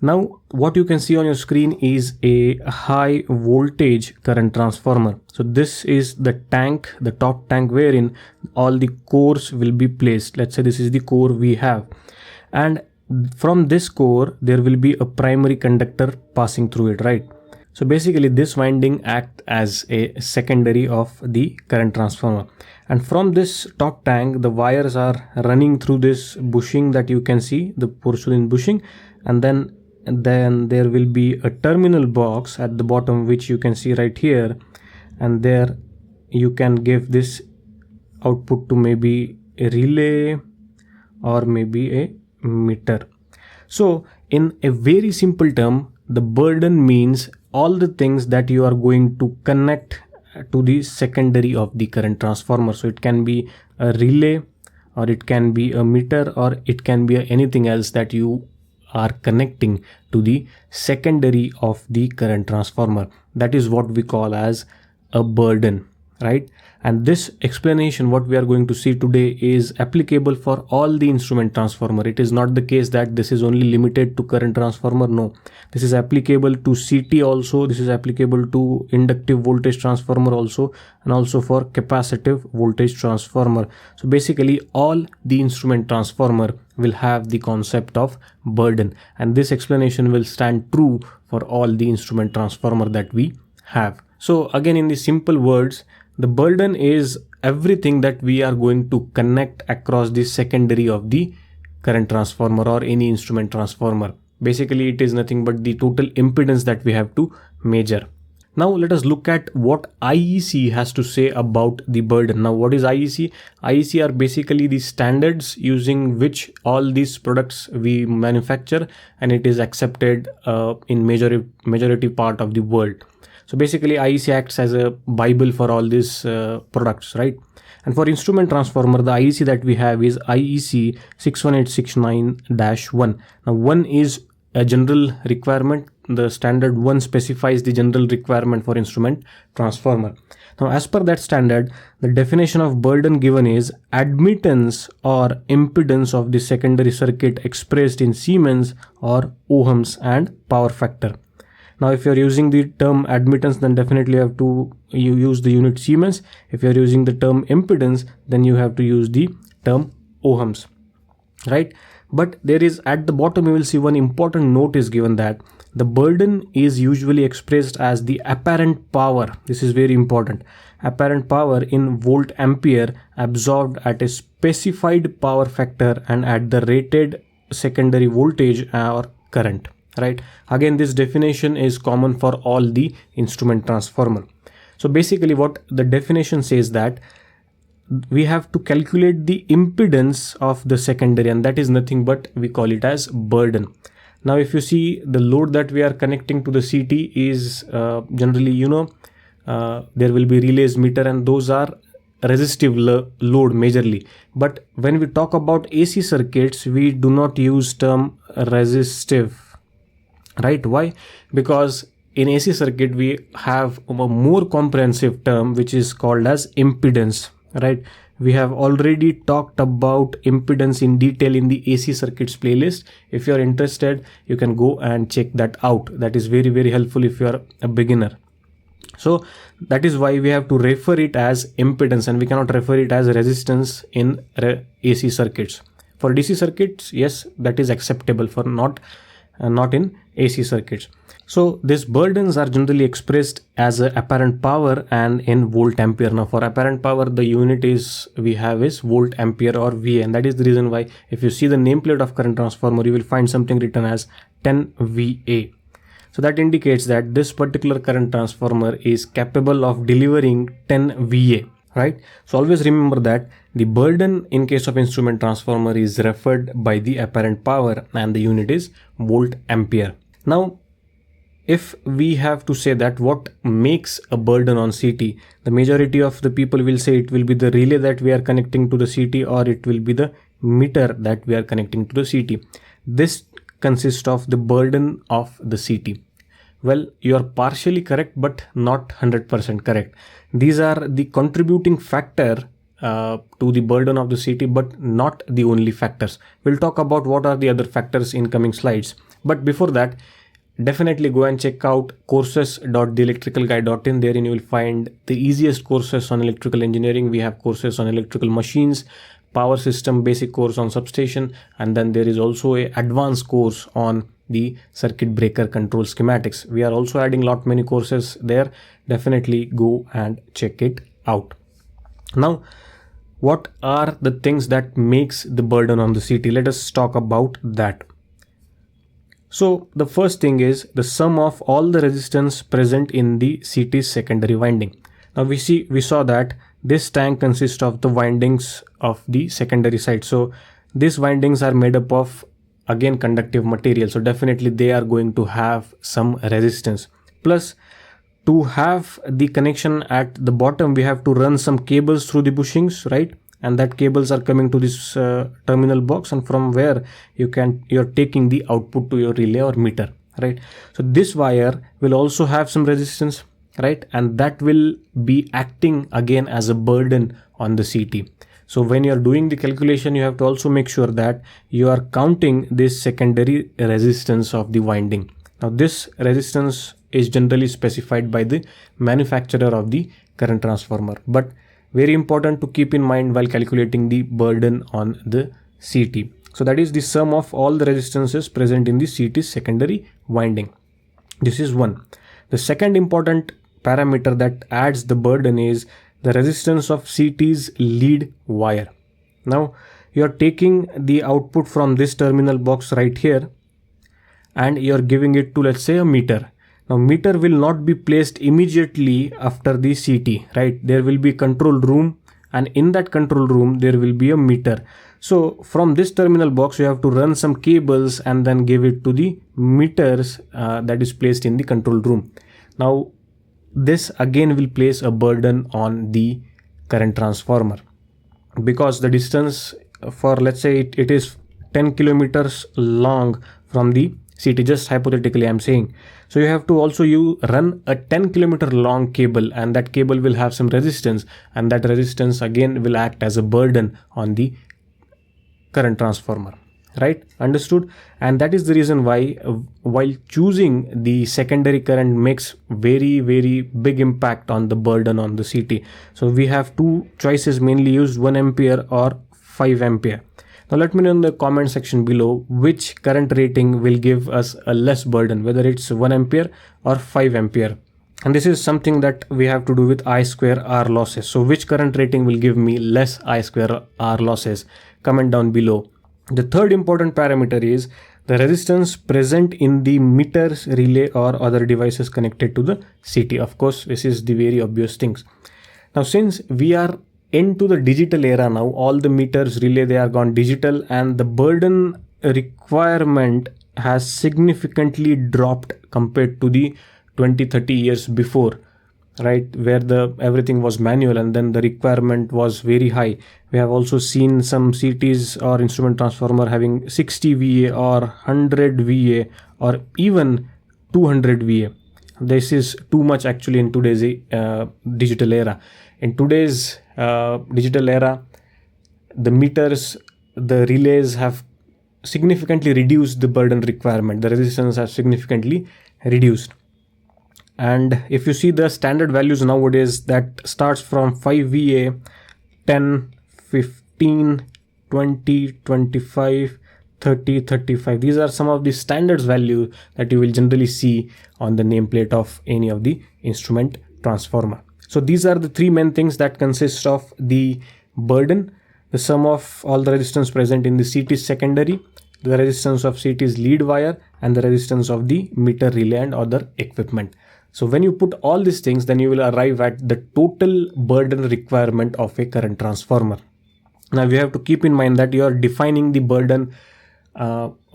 Now what you can see on your screen is a high voltage current transformer. So this is the tank, the top tank wherein all the cores will be placed. Let's say this is the core we have. And from this core, there will be a primary conductor passing through it, right? So basically this winding acts as a secondary of the current transformer. And from this top tank, the wires are running through this bushing that you can see, the porcelain bushing. And then there will be a terminal box at the bottom, which you can see right here. And there you can give this output to maybe a relay or maybe a meter. So in a very simple term, the burden means all the things that you are going to connect to the secondary of the current transformer. So it can be a relay, or it can be a meter, or it can be anything else that you are connecting to the secondary of the current transformer. That is what we call as a burden, right? And this explanation, what we are going to see today, is applicable for all the instrument transformer. It is not the case that this is only limited to current transformer. No, this is applicable to CT also. This is applicable to inductive voltage transformer also, and also for capacitive voltage transformer. So basically all the instrument transformer will have the concept of burden, and this explanation will stand true for all the instrument transformer that we have. So again, in the simple words, the burden is everything that we are going to connect across the secondary of the current transformer or any instrument transformer. Basically, it is nothing but the total impedance that we have to measure. Now let us look at what IEC has to say about the burden. Now what is IEC? IEC are basically the standards using which all these products we manufacture, and it is accepted in majority part of the world. So basically IEC acts as a bible for all these products, right? And for instrument transformer, the IEC that we have is IEC 61869-1. Now 1 is a general requirement. The standard 1 specifies the general requirement for instrument transformer. Now as per that standard, the definition of burden given is admittance or impedance of the secondary circuit expressed in Siemens or ohms and power factor. Now if you are using the term admittance, then definitely you use the unit Siemens. If you are using the term impedance, then you have to use the term ohms, right? But there is, at the bottom you will see one important note is given that the burden is usually expressed as the apparent power. This is very important. Apparent power in volt ampere absorbed at a specified power factor and at the rated secondary voltage or current, right? Again, this definition is common for all the instrument transformer. So basically what the definition says that we have to calculate the impedance of the secondary, and that is nothing but we call it as burden. Now if you see the load that we are connecting to the CT is generally, there will be relays, meter, and those are resistive load majorly. But when we talk about AC circuits, we do not use term resistive, right? Why? Because in AC circuit we have a more comprehensive term which is called as impedance, right? We have already talked about impedance in detail in the AC circuits playlist. If you are interested, you can go and check that out. That is very, very helpful if you are a beginner. So that is why we have to refer it as impedance, and we cannot refer it as resistance in AC circuits. For DC circuits, yes, that is acceptable, for not in AC circuits. So these burdens are generally expressed as a apparent power and in volt ampere. Now for apparent power, the unit we have is volt ampere or VA, and that is the reason why if you see the nameplate of current transformer, you will find something written as 10 VA. So that indicates that this particular current transformer is capable of delivering 10 VA, right? So always remember that the burden in case of instrument transformer is referred by the apparent power and the unit is volt ampere. Now if we have to say that what makes a burden on CT, the majority of the people will say it will be the relay that we are connecting to the CT, or it will be the meter that we are connecting to the CT. This consists of the burden of the CT. Well, you are partially correct, but not 100% correct. These are the contributing factor to the burden of the CT, but not the only factors. We'll talk about what are the other factors in coming slides. But before that, definitely go and check out courses.theelectricalguy.in. Therein you will find the easiest courses on electrical engineering. We have courses on electrical machines, power system, basic course on substation, and then there is also a advanced course on the circuit breaker control schematics. We are also adding many courses there. Definitely go and check it out. Now, what are the things that makes the burden on the CT? Let us talk about that. So the first thing is the sum of all the resistance present in the CT's secondary winding. Now we saw that this tank consists of the windings of the secondary side. So these windings are made up of, again, conductive material. So definitely they are going to have some resistance. Plus, to have the connection at the bottom, we have to run some cables through the bushings, right? And that cables are coming to this terminal box, and from where you're taking the output to your relay or meter, right? So this wire will also have some resistance, right? And that will be acting again as a burden on the CT. So when you're doing the calculation, you have to also make sure that you are counting this secondary resistance of the winding. Now this resistance is generally specified by the manufacturer of the current transformer, but very important to keep in mind while calculating the burden on the CT. So that is the sum of all the resistances present in the CT's secondary winding. This is one. The second important parameter that adds the burden is the resistance of CT's lead wire. Now you are taking the output from this terminal box right here and you are giving it to, let's say, a meter. Now meter will not be placed immediately after the CT, right? There will be control room, and in that control room there will be a meter. So from this terminal box you have to run some cables and then give it to the meters that is placed in the control room. Now this again will place a burden on the current transformer, because the distance for, let's say, it is 10 kilometers long from the CT, just hypothetically I'm saying. So you have to also run a 10 kilometer long cable, and that cable will have some resistance, and that resistance again will act as a burden on the current transformer, right? Understood? And that is the reason why while choosing the secondary current makes very big impact on the burden on the CT. So we have two choices mainly used, 1 ampere or 5 ampere. Now let me know in the comment section below which current rating will give us a less burden, whether it's 1 ampere or 5 ampere. And this is something that we have to do with I square R losses. So which current rating will give me less I square R losses? Comment down below. The third important parameter is the resistance present in the meters, relay or other devices connected to the CT. Of course, this is the very obvious things. Now since we are into the digital era now, all the meters, relay, they are gone digital, and the burden requirement has significantly dropped compared to the 20-30 years before, right, where everything was manual and then the requirement was very high. We have also seen some CTs or instrument transformer having 60 VA or 100 VA or even 200 VA. This is too much actually in today's digital era. In today's digital era, the meters, the relays have significantly reduced the burden requirement. The resistance has significantly reduced. And if you see the standard values nowadays, that starts from 5 VA, 10, 15, 20, 25, 30, 35. These are some of the standards value that you will generally see on the nameplate of any of the instrument transformer. So these are the three main things that consist of the burden: the sum of all the resistance present in the CT's secondary, the resistance of CT's lead wire, and the resistance of the meter, relay and other equipment. So when you put all these things, then you will arrive at the total burden requirement of a current transformer. Now you have to keep in mind that you are defining the burden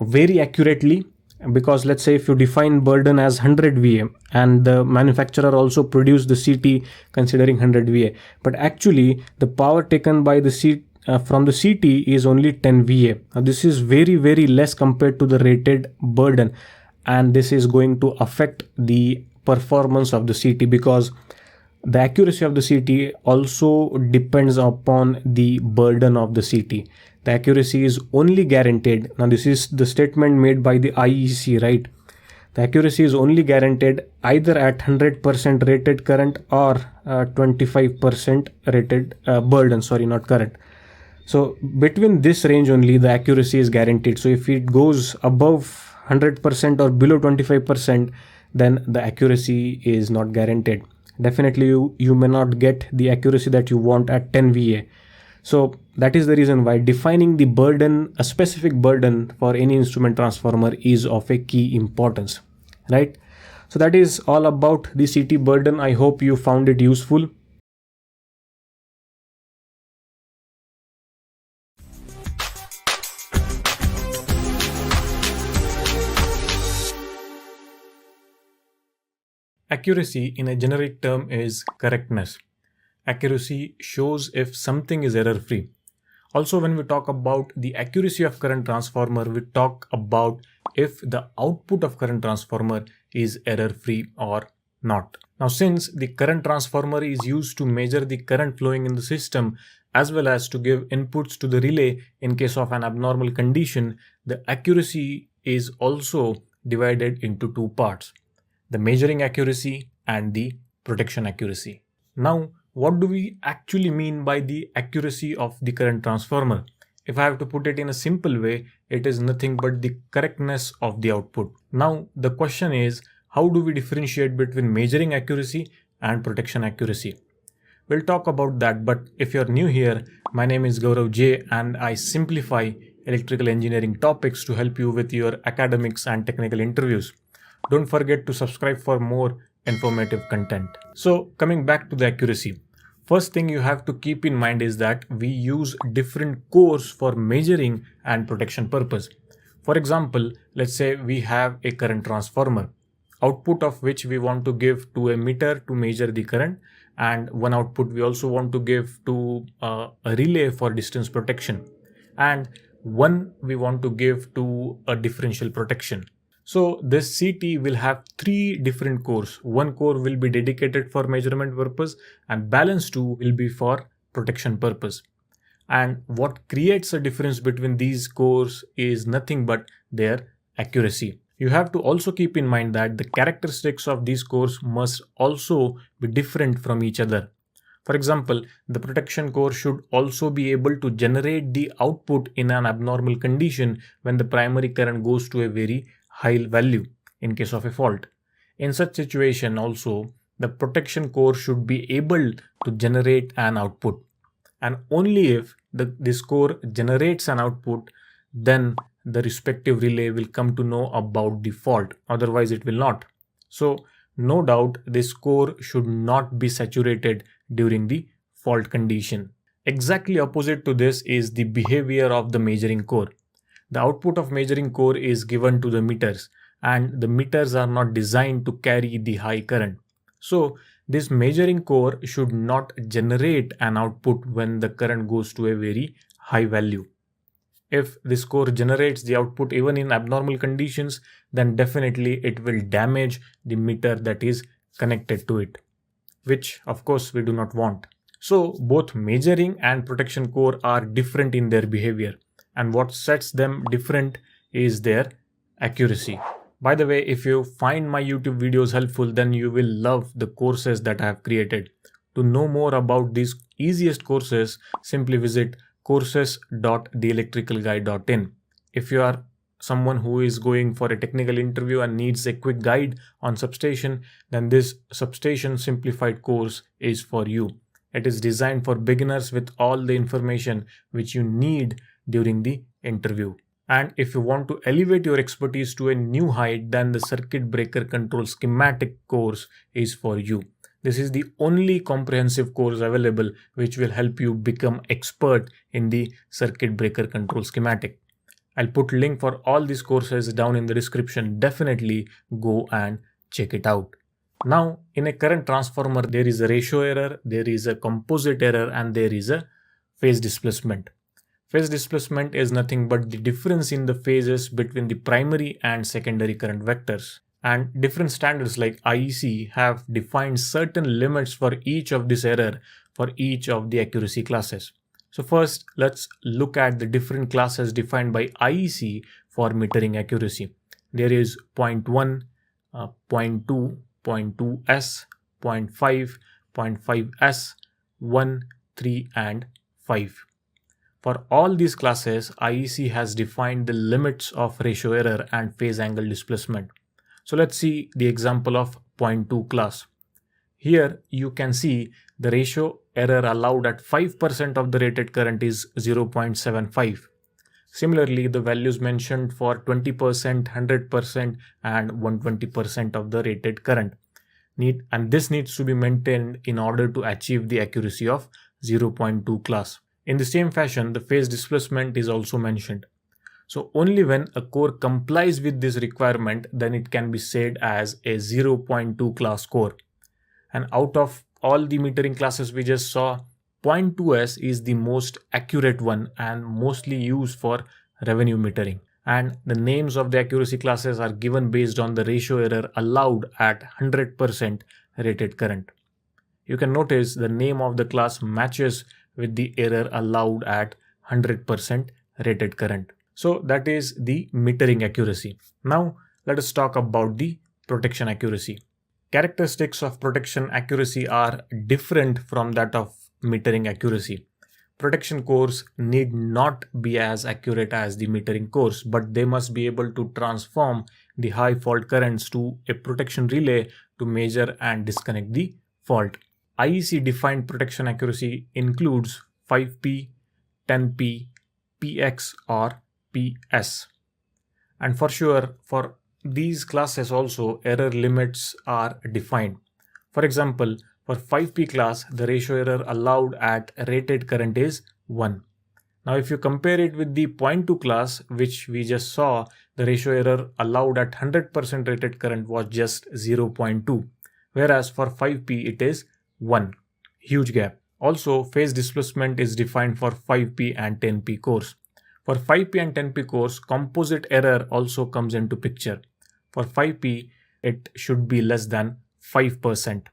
very accurately, because let's say if you define burden as 100 VA and the manufacturer also produced the CT considering 100 VA, but actually the power taken by the from the CT is only 10 VA. Now this is very less compared to the rated burden, and this is going to affect the performance of the CT, because the accuracy of the CT also depends upon the burden of the CT. The accuracy is only guaranteed. Now this is the statement made by the IEC, right? The accuracy is only guaranteed either at 100% rated current or 25% rated burden, sorry, not current. So between this range only the accuracy is guaranteed. So if it goes above 100% or below 25%, then the accuracy is not guaranteed. Definitely you may not get the accuracy that you want at 10 VA. So that is the reason why defining the burden, a specific burden for any instrument transformer, is of a key importance, right? So that is all about the CT burden. I hope you found it useful. Accuracy in a generic term is correctness. Accuracy shows if something is error-free. Also, when we talk about the accuracy of current transformer, we talk about if the output of current transformer is error-free or not. Now, since the current transformer is used to measure the current flowing in the system as well as to give inputs to the relay in case of an abnormal condition, the accuracy is also divided into two parts: the measuring accuracy and the protection accuracy. Now, what do we actually mean by the accuracy of the current transformer? If I have to put it in a simple way, it is nothing but the correctness of the output. Now, the question is, how do we differentiate between measuring accuracy and protection accuracy? We'll talk about that, but if you're new here, my name is Gaurav J and I simplify electrical engineering topics to help you with your academics and technical interviews. Don't forget to subscribe for more informative content. So coming back to the accuracy, first thing you have to keep in mind is that we use different cores for measuring and protection purpose. For example, let's say we have a current transformer, output of which we want to give to a meter to measure the current, and one output we also want to give to a relay for distance protection, and one we want to give to a differential protection. So this CT will have three different cores. One core will be dedicated for measurement purpose and balance two will be for protection purpose. And what creates a difference between these cores is nothing but their accuracy. You have to also keep in mind that the characteristics of these cores must also be different from each other. For example, the protection core should also be able to generate the output in an abnormal condition when the primary current goes to a very high value in case of a fault. In such situation also, the protection core should be able to generate an output. And only if this core generates an output, then the respective relay will come to know about the fault, otherwise it will not. So no doubt this core should not be saturated during the fault condition. Exactly opposite to this is the behavior of the measuring core. The output of measuring core is given to the meters, and the meters are not designed to carry the high current. So this measuring core should not generate an output when the current goes to a very high value. If this core generates the output even in abnormal conditions, then definitely it will damage the meter that is connected to it, which of course we do not want. So both measuring and protection core are different in their behavior, and what sets them different is their accuracy. By the way, if you find my YouTube videos helpful, then you will love the courses that I have created. To know more about these easiest courses, simply visit courses.TheElectricalGuy.in. If you are someone who is going for a technical interview and needs a quick guide on substation, then this substation simplified course is for you. It is designed for beginners with all the information which you need during the interview. And if you want to elevate your expertise to a new height, then the circuit breaker control schematic course is for you. This is the only comprehensive course available which will help you become expert in the circuit breaker control schematic. I'll put link for all these courses down in the description. Definitely go and check it out. Now, in a current transformer, there is a ratio error, there is a composite error, and there is a phase displacement. Phase displacement is nothing but the difference in the phases between the primary and secondary current vectors. And different standards like IEC have defined certain limits for each of this error for each of the accuracy classes. So first, let's look at the different classes defined by IEC for metering accuracy. There is 0.1, 0.2, 0.2s, 0.5, 0.5s, 1, 3, and 5. For all these classes, IEC has defined the limits of ratio error and phase angle displacement. So let's see the example of 0.2 class. Here you can see the ratio error allowed at 5% of the rated current is 0.75. Similarly, the values mentioned for 20%, 100%, and 120% of the rated current and this needs to be maintained in order to achieve the accuracy of 0.2 class. In the same fashion, the phase displacement is also mentioned. So only when a core complies with this requirement, then it can be said as a 0.2 class core. And out of all the metering classes we just saw, 0.2s is the most accurate one and mostly used for revenue metering. And the names of the accuracy classes are given based on the ratio error allowed at 100% rated current. You can notice the name of the class matches with the error allowed at 100% rated current. So that is the metering accuracy. Now let us talk about the protection accuracy. Characteristics of protection accuracy are different from that of metering accuracy. Protection cores need not be as accurate as the metering cores, but they must be able to transform the high fault currents to a protection relay to measure and disconnect the fault. IEC defined protection accuracy includes 5P, 10P, PX or PS. And for sure, for these classes also, error limits are defined. For example, for 5P class, the ratio error allowed at rated current is 1. Now, if you compare it with the 0.2 class, which we just saw, the ratio error allowed at 100% rated current was just 0.2. Whereas for 5P, it is 1. Huge gap. Also, phase displacement is defined for 5P and 10P cores. For 5P and 10P cores, composite error also comes into picture. For 5P, it should be less than 5%.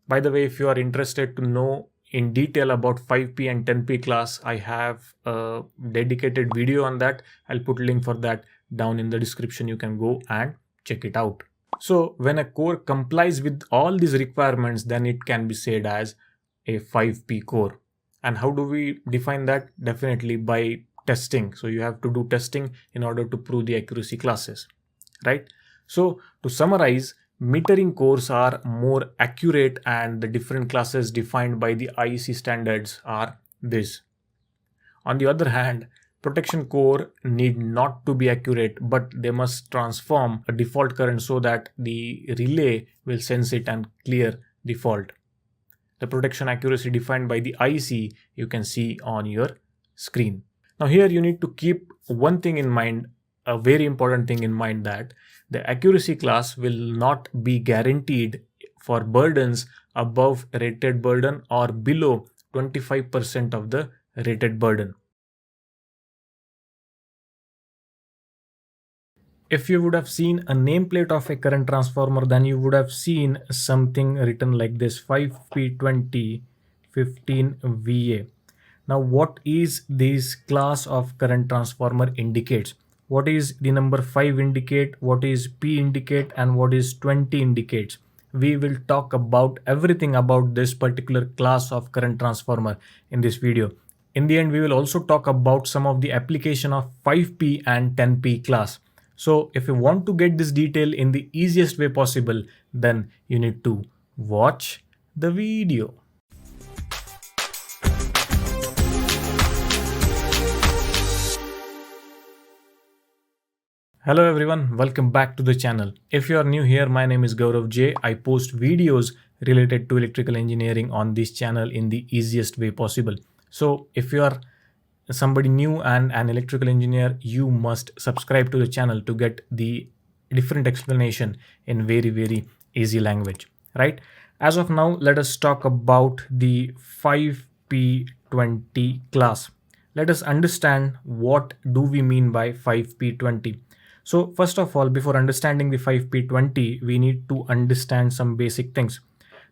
By the way, if you are interested to know in detail about 5P and 10P class, I have a dedicated video on that. I'll put a link for that down in the description. You can go and check it out. So when a core complies with all these requirements, then it can be said as a 5P core. And how do we define that? Definitely by testing. So you have to do testing in order to prove the accuracy classes, right? So to summarize, metering cores are more accurate and the different classes defined by the IEC standards are this. On the other hand, protection core need not to be accurate, but they must transform a default current so that the relay will sense it and clear the fault. The protection accuracy defined by the IEC you can see on your screen. Now here you need to keep one thing in mind, a very important thing in mind, that the accuracy class will not be guaranteed for burdens above rated burden or below 25% of the rated burden. If you would have seen a nameplate of a current transformer, then you would have seen something written like this: 5P20 15 VA. Now what is this class of current transformer indicates? What is the number 5 indicate, what is P indicate, and what is 20 indicates? We will talk about everything about this particular class of current transformer in this video. In the end, we will also talk about some of the application of 5P and 10P class. So if you want to get this detail in the easiest way possible, then you need to watch the video. Hello everyone, welcome back to the channel. If you are new here, my name is Gaurav J. I post videos related to electrical engineering on this channel in the easiest way possible. So if you are somebody new and an electrical engineer, you must subscribe to the channel to get the different explanation in very easy language, right? As of now, let us talk about the 5P20 class. Let us understand what do we mean by 5P20. So first of all, before understanding the 5P20, we need to understand some basic things.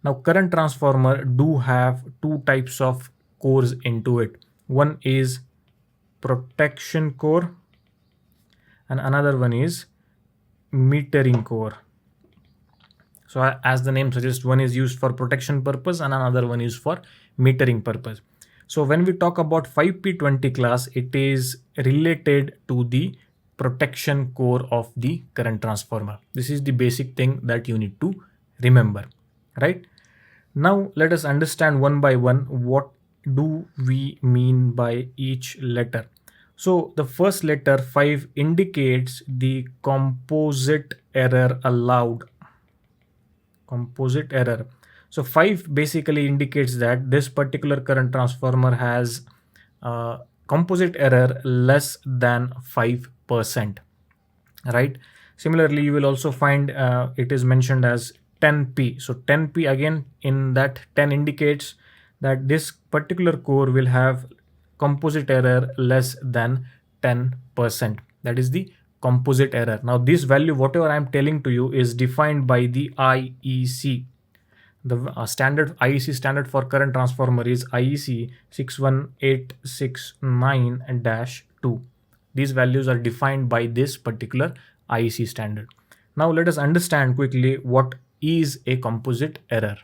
Now current transformer do have two types of cores into it. One is protection core and another one is metering core. So as the name suggests, one is used for protection purpose and another one is for metering purpose. So when we talk about 5P20 class, it is related to the protection core of the current transformer. This is the basic thing that you need to remember, right? Now let us understand one by one what do we mean by each letter. So the first letter 5 indicates the composite error allowed. Composite error. So 5 basically indicates that this particular current transformer has composite error less than 5%, right? Similarly, you will also find it is mentioned as 10P. So 10P again, in that 10 indicates that this particular core will have composite error less than 10%. That is the composite error. Now this value, whatever I am telling to you, is defined by the IEC. The standard IEC standard for current transformer is IEC 61869-2. These values are defined by this particular IEC standard. Now let us understand quickly what is a composite error.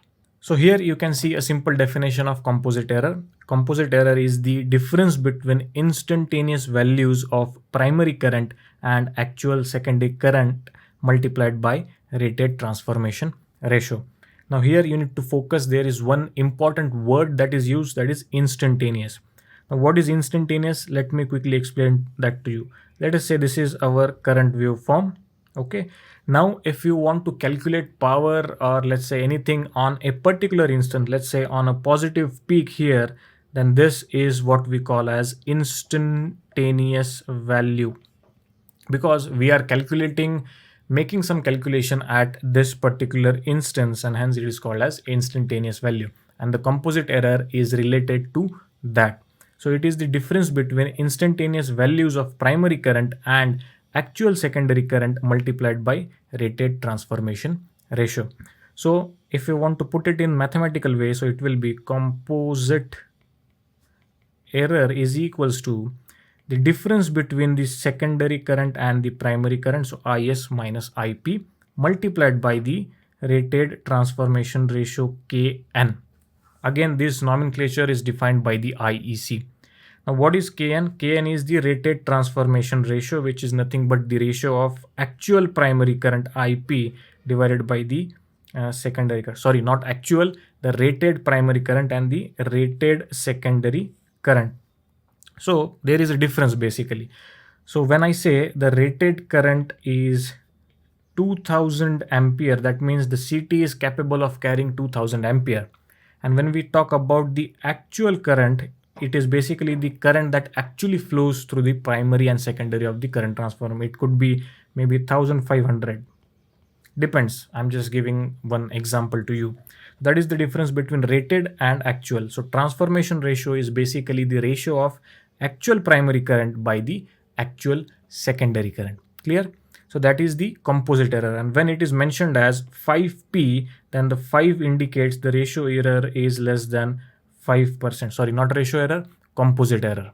So here you can see a simple definition of composite error. Composite error is the difference between instantaneous values of primary current and actual secondary current multiplied by rated transformation ratio. Now here you need to focus, there is one important word that is used, that is instantaneous. Now what is instantaneous? Let me quickly explain that to you. Let us say this is our current waveform. Okay. Now if you want to calculate power, or let's say anything on a particular instant, let's say on a positive peak here, then this is what we call as instantaneous value, because we are calculating, making some calculation at this particular instance, and hence it is called as instantaneous value, and the composite error is related to that. So it is the difference between instantaneous values of primary current and actual secondary current multiplied by rated transformation ratio. So if you want to put it in mathematical way, so it will be composite error is equals to the difference between the secondary current and the primary current, so IS minus IP, multiplied by the rated transformation ratio Kn. Again, this nomenclature is defined by the IEC. Now what is Kn? Kn is the rated transformation ratio, which is nothing but the ratio of actual primary current IP divided by the secondary current. Sorry, not actual, the rated primary current and the rated secondary current. So there is a difference basically. So when I say the rated current is 2000 ampere, that means the CT is capable of carrying 2000 ampere. And when we talk about the actual current, it is basically the current that actually flows through the primary and secondary of the current transformer. It could be maybe 1500. Depends. I'm just giving one example to you. That is the difference between rated and actual. So transformation ratio is basically the ratio of actual primary current by the actual secondary current. Clear? So that is the composite error. And when it is mentioned as 5P, then the 5 indicates the ratio error is less than 5%. Sorry, not ratio error, composite error.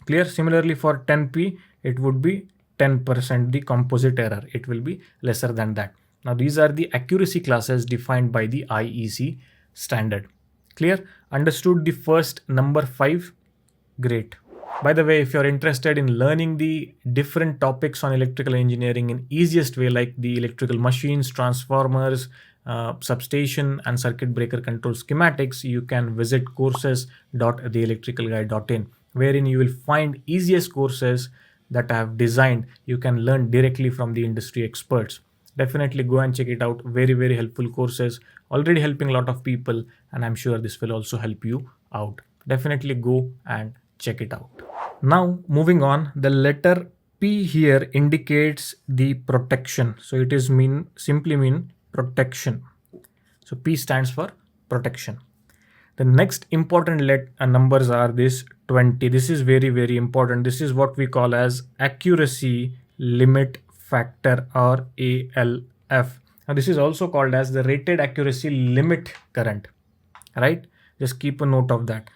Clear? Similarly for 10P, it would be 10%, the composite error. It will be lesser than that. Now these are the accuracy classes defined by the IEC standard. Clear? Understood the first number 5? Great. By the way, if you're interested in learning the different topics on electrical engineering in easiest way, like the electrical machines, transformers, substation and circuit breaker control schematics, you can visit courses.theelectricalguy.in, wherein you will find easiest courses that I have designed. You can learn directly from the industry experts. Definitely go and check it out. Very, very helpful courses, already helping a lot of people, and I'm sure this will also help you out. Definitely go and check it out. Now moving on, the letter P here indicates the protection. So it is simply mean protection. So P stands for protection. The next important numbers are this 20. This is very, very important. This is what we call as accuracy limit factor, or ALF. Now this is also called as the rated accuracy limit current, right? Just keep a note of that.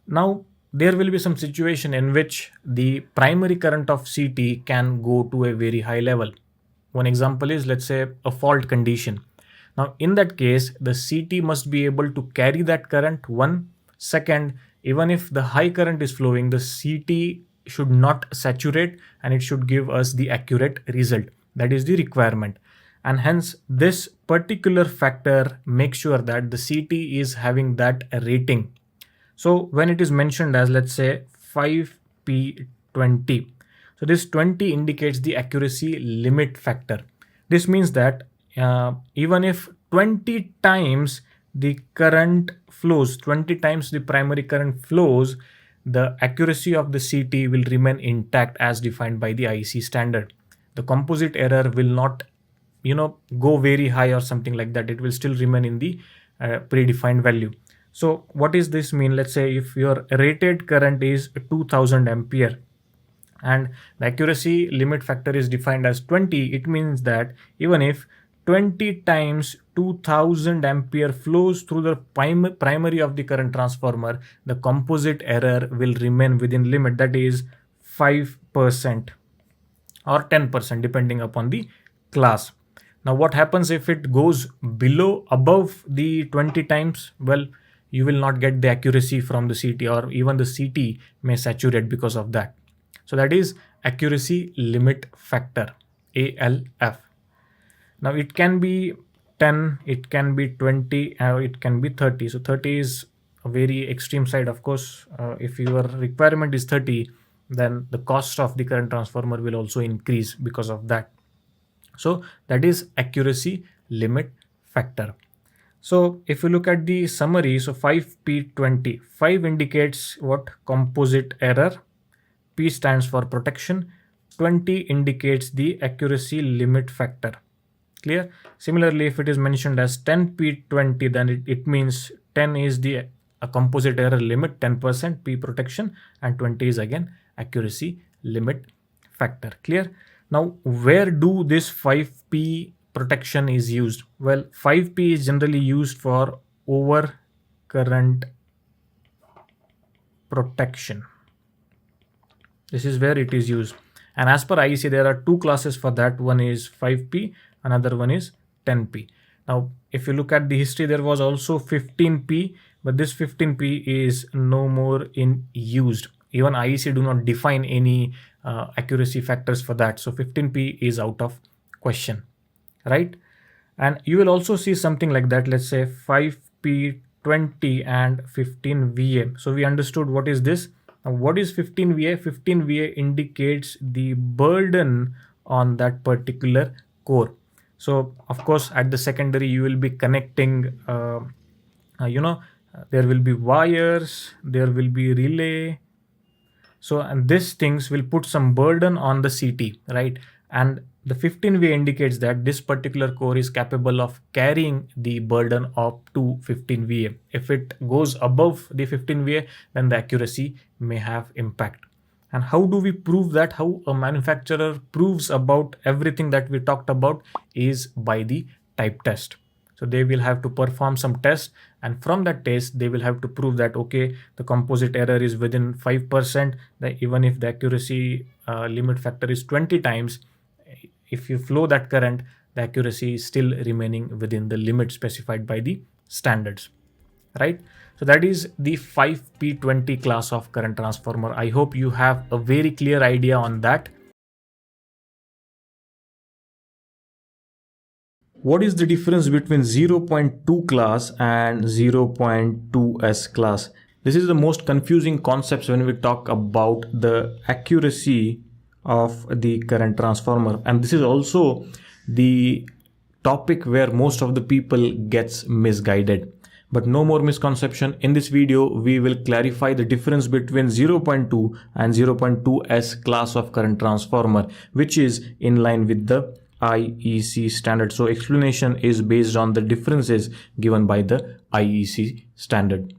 Now there will be some situation in which the primary current of CT can go to a very high level. One example is, let's say, a fault condition. Now in that case, the CT must be able to carry that current. One second, even if the high current is flowing, the CT should not saturate and it should give us the accurate result. That is the requirement. And hence this particular factor makes sure that the CT is having that rating. So when it is mentioned as, let's say, 5P20, so this 20 indicates the accuracy limit factor. This means that even if 20 times the current flows, 20 times the primary current flows, the accuracy of the CT will remain intact as defined by the IEC standard. The composite error will not, go very high or something like that. It will still remain in the predefined value. So what does this mean? Let's say if your rated current is 2000 ampere and the accuracy limit factor is defined as 20, it means that even if 20 times 2000 ampere flows through the primary of the current transformer, the composite error will remain within limit, that is 5% or 10% depending upon the class. Now what happens if it goes above the 20 times? Well, you will not get the accuracy from the CT, or even the CT may saturate because of that. So that is accuracy limit factor, ALF. Now it can be 10, it can be 20, it can be 30. So 30 is a very extreme side. Of course, if your requirement is 30, then the cost of the current transformer will also increase because of that. So that is accuracy limit factor. So if you look at the summary, so 5P20, 5 indicates what? Composite error. P stands for protection. 20 indicates the accuracy limit factor. Clear? Similarly, if it is mentioned as 10P20, then it means 10 is the composite error limit, 10% P protection, and 20 is again accuracy limit factor. Clear? Now, where do this 5P protection is used? Well, 5P is generally used for overcurrent protection. This is where it is used. And as per IEC, there are two classes for that. One is 5P, another one is 10P. Now, if you look at the history, there was also 15P, but this 15P is no more in used. Even IEC do not define any accuracy factors for that. So 15P is out of question, right? And you will also see something like that. Let's say 5P20 and 15VA. So we understood what is this. Now, what is 15VA? 15VA indicates the burden on that particular core. So of course, at the secondary, you will be connecting, there will be wires, there will be relay. So, and these things will put some burden on the CT, right? And the 15VA indicates that this particular core is capable of carrying the burden up to 15VA. If it goes above the 15VA, then the accuracy may have impact. And how do we prove that? How a manufacturer proves about everything that we talked about is by the type test. So they will have to perform some tests, and from that test, they will have to prove that, okay, the composite error is within 5%, that even if the accuracy limit factor is 20 times, if you flow that current, the accuracy is still remaining within the limit specified by the standards, right? So that is the 5P20 class of current transformer. I hope you have a very clear idea on that. What is the difference between 0.2 class and 0.2S class? This is the most confusing concepts when we talk about the accuracy of the current transformer, and this is also the topic where most of the people gets misguided. But no more misconception. In this video, we will clarify the difference between 0.2 and 0.2S class of current transformer, which is in line with the IEC standard. So explanation is based on the differences given by the IEC standard.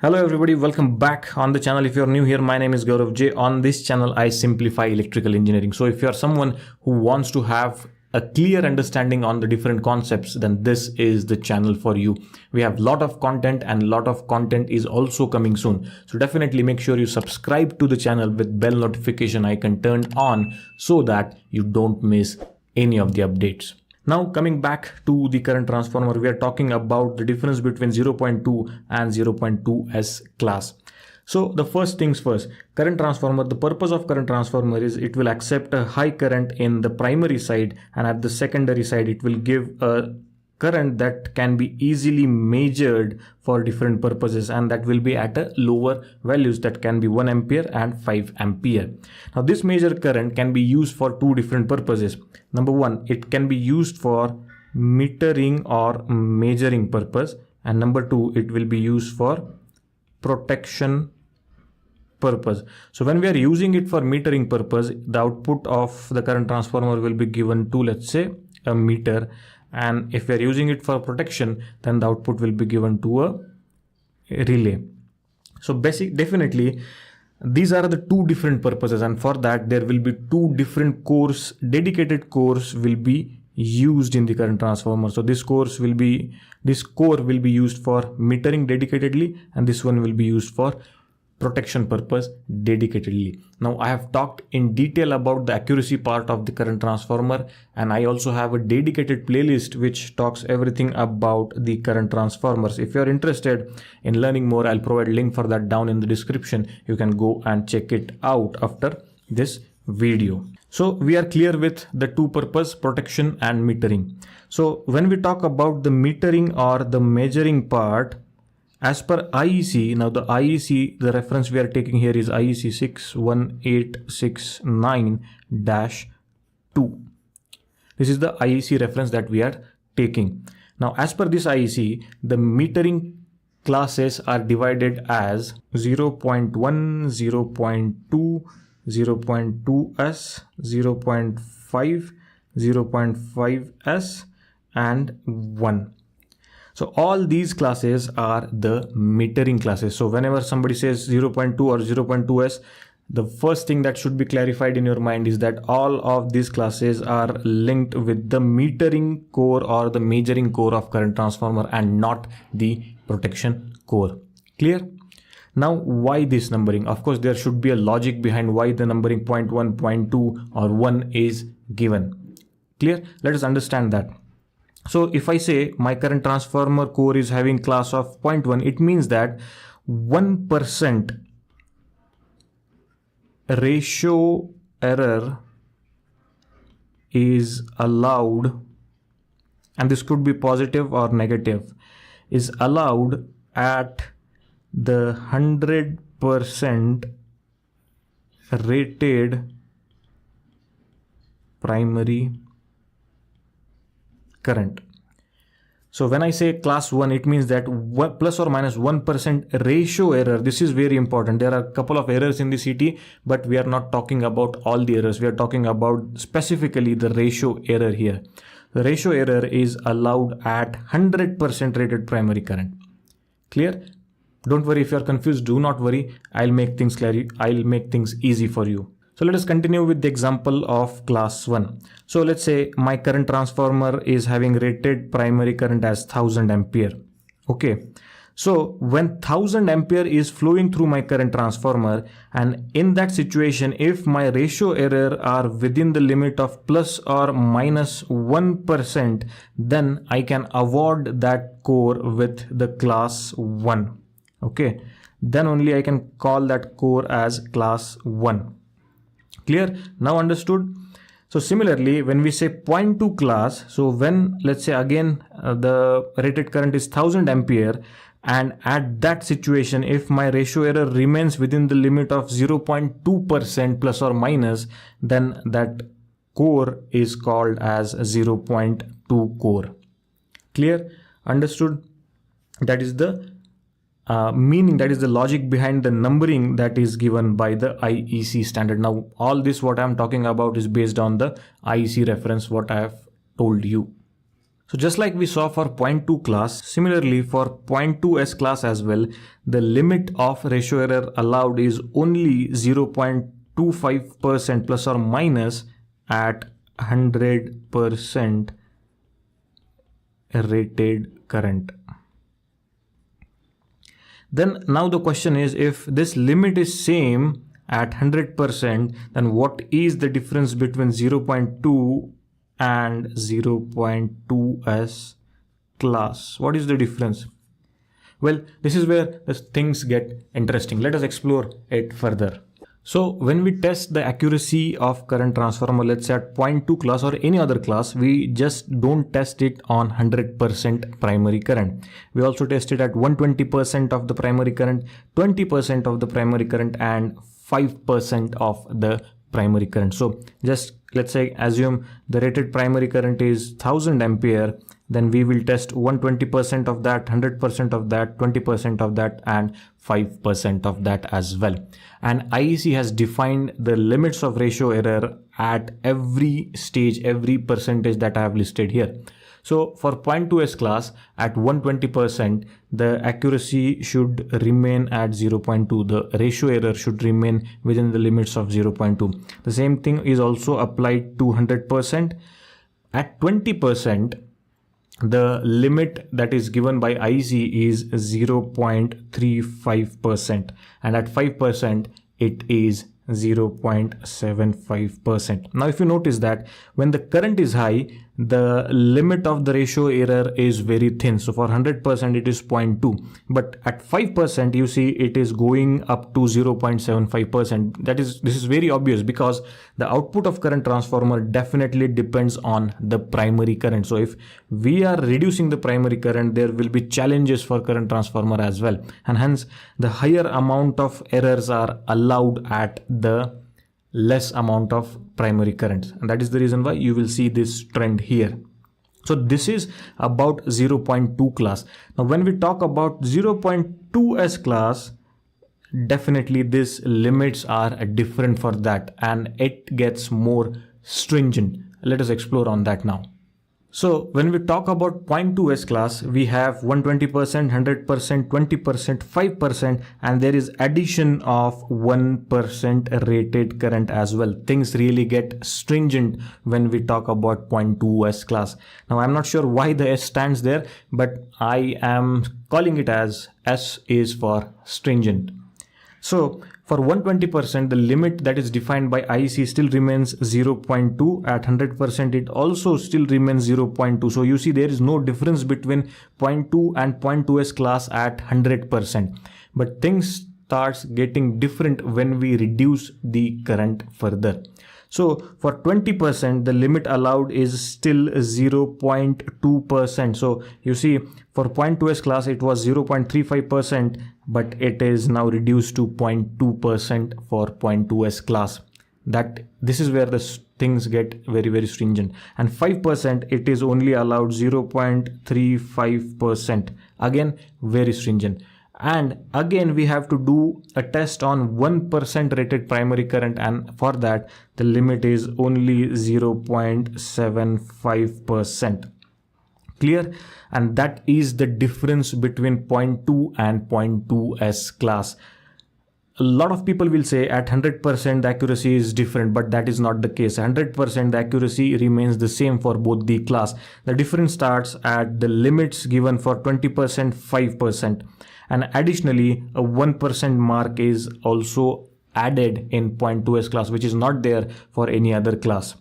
Hello everybody, welcome back on the channel. If you're new here, my name is Gaurav J. On this channel, I simplify electrical engineering. So if you're someone who wants to have a clear understanding on the different concepts, then this is the channel for you. We have a lot of content, and a lot of content is also coming soon. So definitely make sure you subscribe to the channel with bell notification icon turned on so that you don't miss any of the updates. Now coming back to the current transformer, we are talking about the difference between 0.2 and 0.2S class. So the first things first, current transformer, the purpose of current transformer is it will accept a high current in the primary side, and at the secondary side it will give a current that can be easily measured for different purposes, and that will be at a lower values that can be 1 ampere and 5 ampere. Now this major current can be used for two different purposes. Number one, it can be used for metering or measuring purpose, and number two, it will be used for protection purpose. So when we are using it for metering purpose, the output of the current transformer will be given to, let's say, a meter. And if we are using it for protection, then the output will be given to a relay. So definitely these are the two different purposes, and for that there will be two different cores, dedicated cores will be used in the current transformer. So this core will be used for metering dedicatedly, and this one will be used for protection purpose dedicatedly. Now I have talked in detail about the accuracy part of the current transformer, and I also have a dedicated playlist which talks everything about the current transformers. If you are interested in learning more, I'll provide a link for that down in the description. You can go and check it out after this video. So we are clear with the two purpose, protection and metering. So when we talk about the metering or the measuring part, as per IEC, now the IEC, the reference we are taking here is IEC 61869-2. This is the IEC reference that we are taking. Now as per this IEC, the metering classes are divided as 0.1, 0.2, 0.2s, 0.5, 0.5s and 1. So all these classes are the metering classes. So whenever somebody says 0.2 or 0.2s, the first thing that should be clarified in your mind is that all of these classes are linked with the metering core or the measuring core of current transformer and not the protection core. Clear? Now, why this numbering? Of course, there should be a logic behind why the numbering 0.1, 0.2 or 1 is given. Clear? Let us understand that. So if I say my current transformer core is having class of 0.1, it means that 1% ratio error is allowed, and this could be positive or negative, is allowed at the 100% rated primary current. So when I say class 1, it means that plus or minus 1% ratio error. This is very important. There are a couple of errors in the CT, but we are not talking about all the errors. We are talking about specifically the ratio error here. The ratio error is allowed at 100% rated primary current. Clear? Don't worry if you are confused. Do not worry. I'll make things clear. I'll make things easy for you. So let us continue with the example of class 1. So let's say my current transformer is having rated primary current as 1000 ampere. Okay. So when 1000 ampere is flowing through my current transformer, and in that situation, if my ratio error are within the limit of plus or minus 1%, then I can award that core with the class 1. Okay. Then only I can call that core as class 1. Clear? Now understood? So similarly, when we say 0.2 class, so when let's say again the rated current is 1000 ampere, and at that situation, if my ratio error remains within the limit of 0.2% plus or minus, then that core is called as 0.2 core. Clear? Understood? That is the meaning, that is the logic behind the numbering that is given by the IEC standard. Now all this what I am talking about is based on the IEC reference what I have told you. So just like we saw for 0.2 class, similarly for 0.2s class as well, the limit of ratio error allowed is only 0.25% plus or minus at 100% rated current. Then now the question is, if this limit is same at 100%, then what is the difference between 0.2 and 0.2s class? What is the difference? Well, this is where the things get interesting. Let us explore it further. So when we test the accuracy of current transformer, let's say at 0.2 class or any other class, we just don't test it on 100% primary current. We also test it at 120% of the primary current, 20% of the primary current and 5% of the primary current. So just let's say assume the rated primary current is 1000 ampere, then we will test 120% of that, 100% of that, 20% of that and 5% of that as well. And IEC has defined the limits of ratio error at every stage, every percentage that I have listed here. So for 0.2s class at 120%, the accuracy should remain at 0.2. The ratio error should remain within the limits of 0.2. The same thing is also applied to 100%. At 20%, the limit that is given by IC is 0.35%, and at 5% it is 0.75%. Now if you notice that when the current is high, the limit of the ratio error is very thin. So for 100% it is 0.2, but at 5% you see it is going up to 0.75%. This is very obvious because the output of current transformer definitely depends on the primary current. So if we are reducing the primary current, there will be challenges for current transformer as well, and hence the higher amount of errors are allowed at the less amount of primary currents, and that is the reason why you will see this trend here. So this is about 0.2 class. Now when we talk about 0.2s class, definitely these limits are different for that, and it gets more stringent. Let us explore on that now. So when we talk about 0.2s class, we have 120%, 100%, 20%, 5%, and there is addition of 1% rated current as well. Things really get stringent when we talk about 0.2s class. Now I'm not sure why the S stands there, but I am calling it as S is for stringent. So for 120%, the limit that is defined by IC still remains 0.2. At 100%, it also still remains 0.2. So you see there is no difference between 0.2 and 0.2s class at 100%. But things starts getting different when we reduce the current further. So for 20%, the limit allowed is still 0.2%. So you see for 0.2s class, it was 0.35%, but it is now reduced to 0.2% for 0.2s class. This is where the things get very, very stringent. And 5%, it is only allowed 0.35%. Again, very stringent. And again, we have to do a test on 1% rated primary current, and for that the limit is only 0.75%. Clear? And that is the difference between 0.2 and 0.2s class. A lot of people will say at 100% the accuracy is different, but that is not the case. 100% the accuracy remains the same for both the class. The difference starts at the limits given for 20%, 5%. And additionally, a 1% mark is also added in 0.2s class, which is not there for any other class.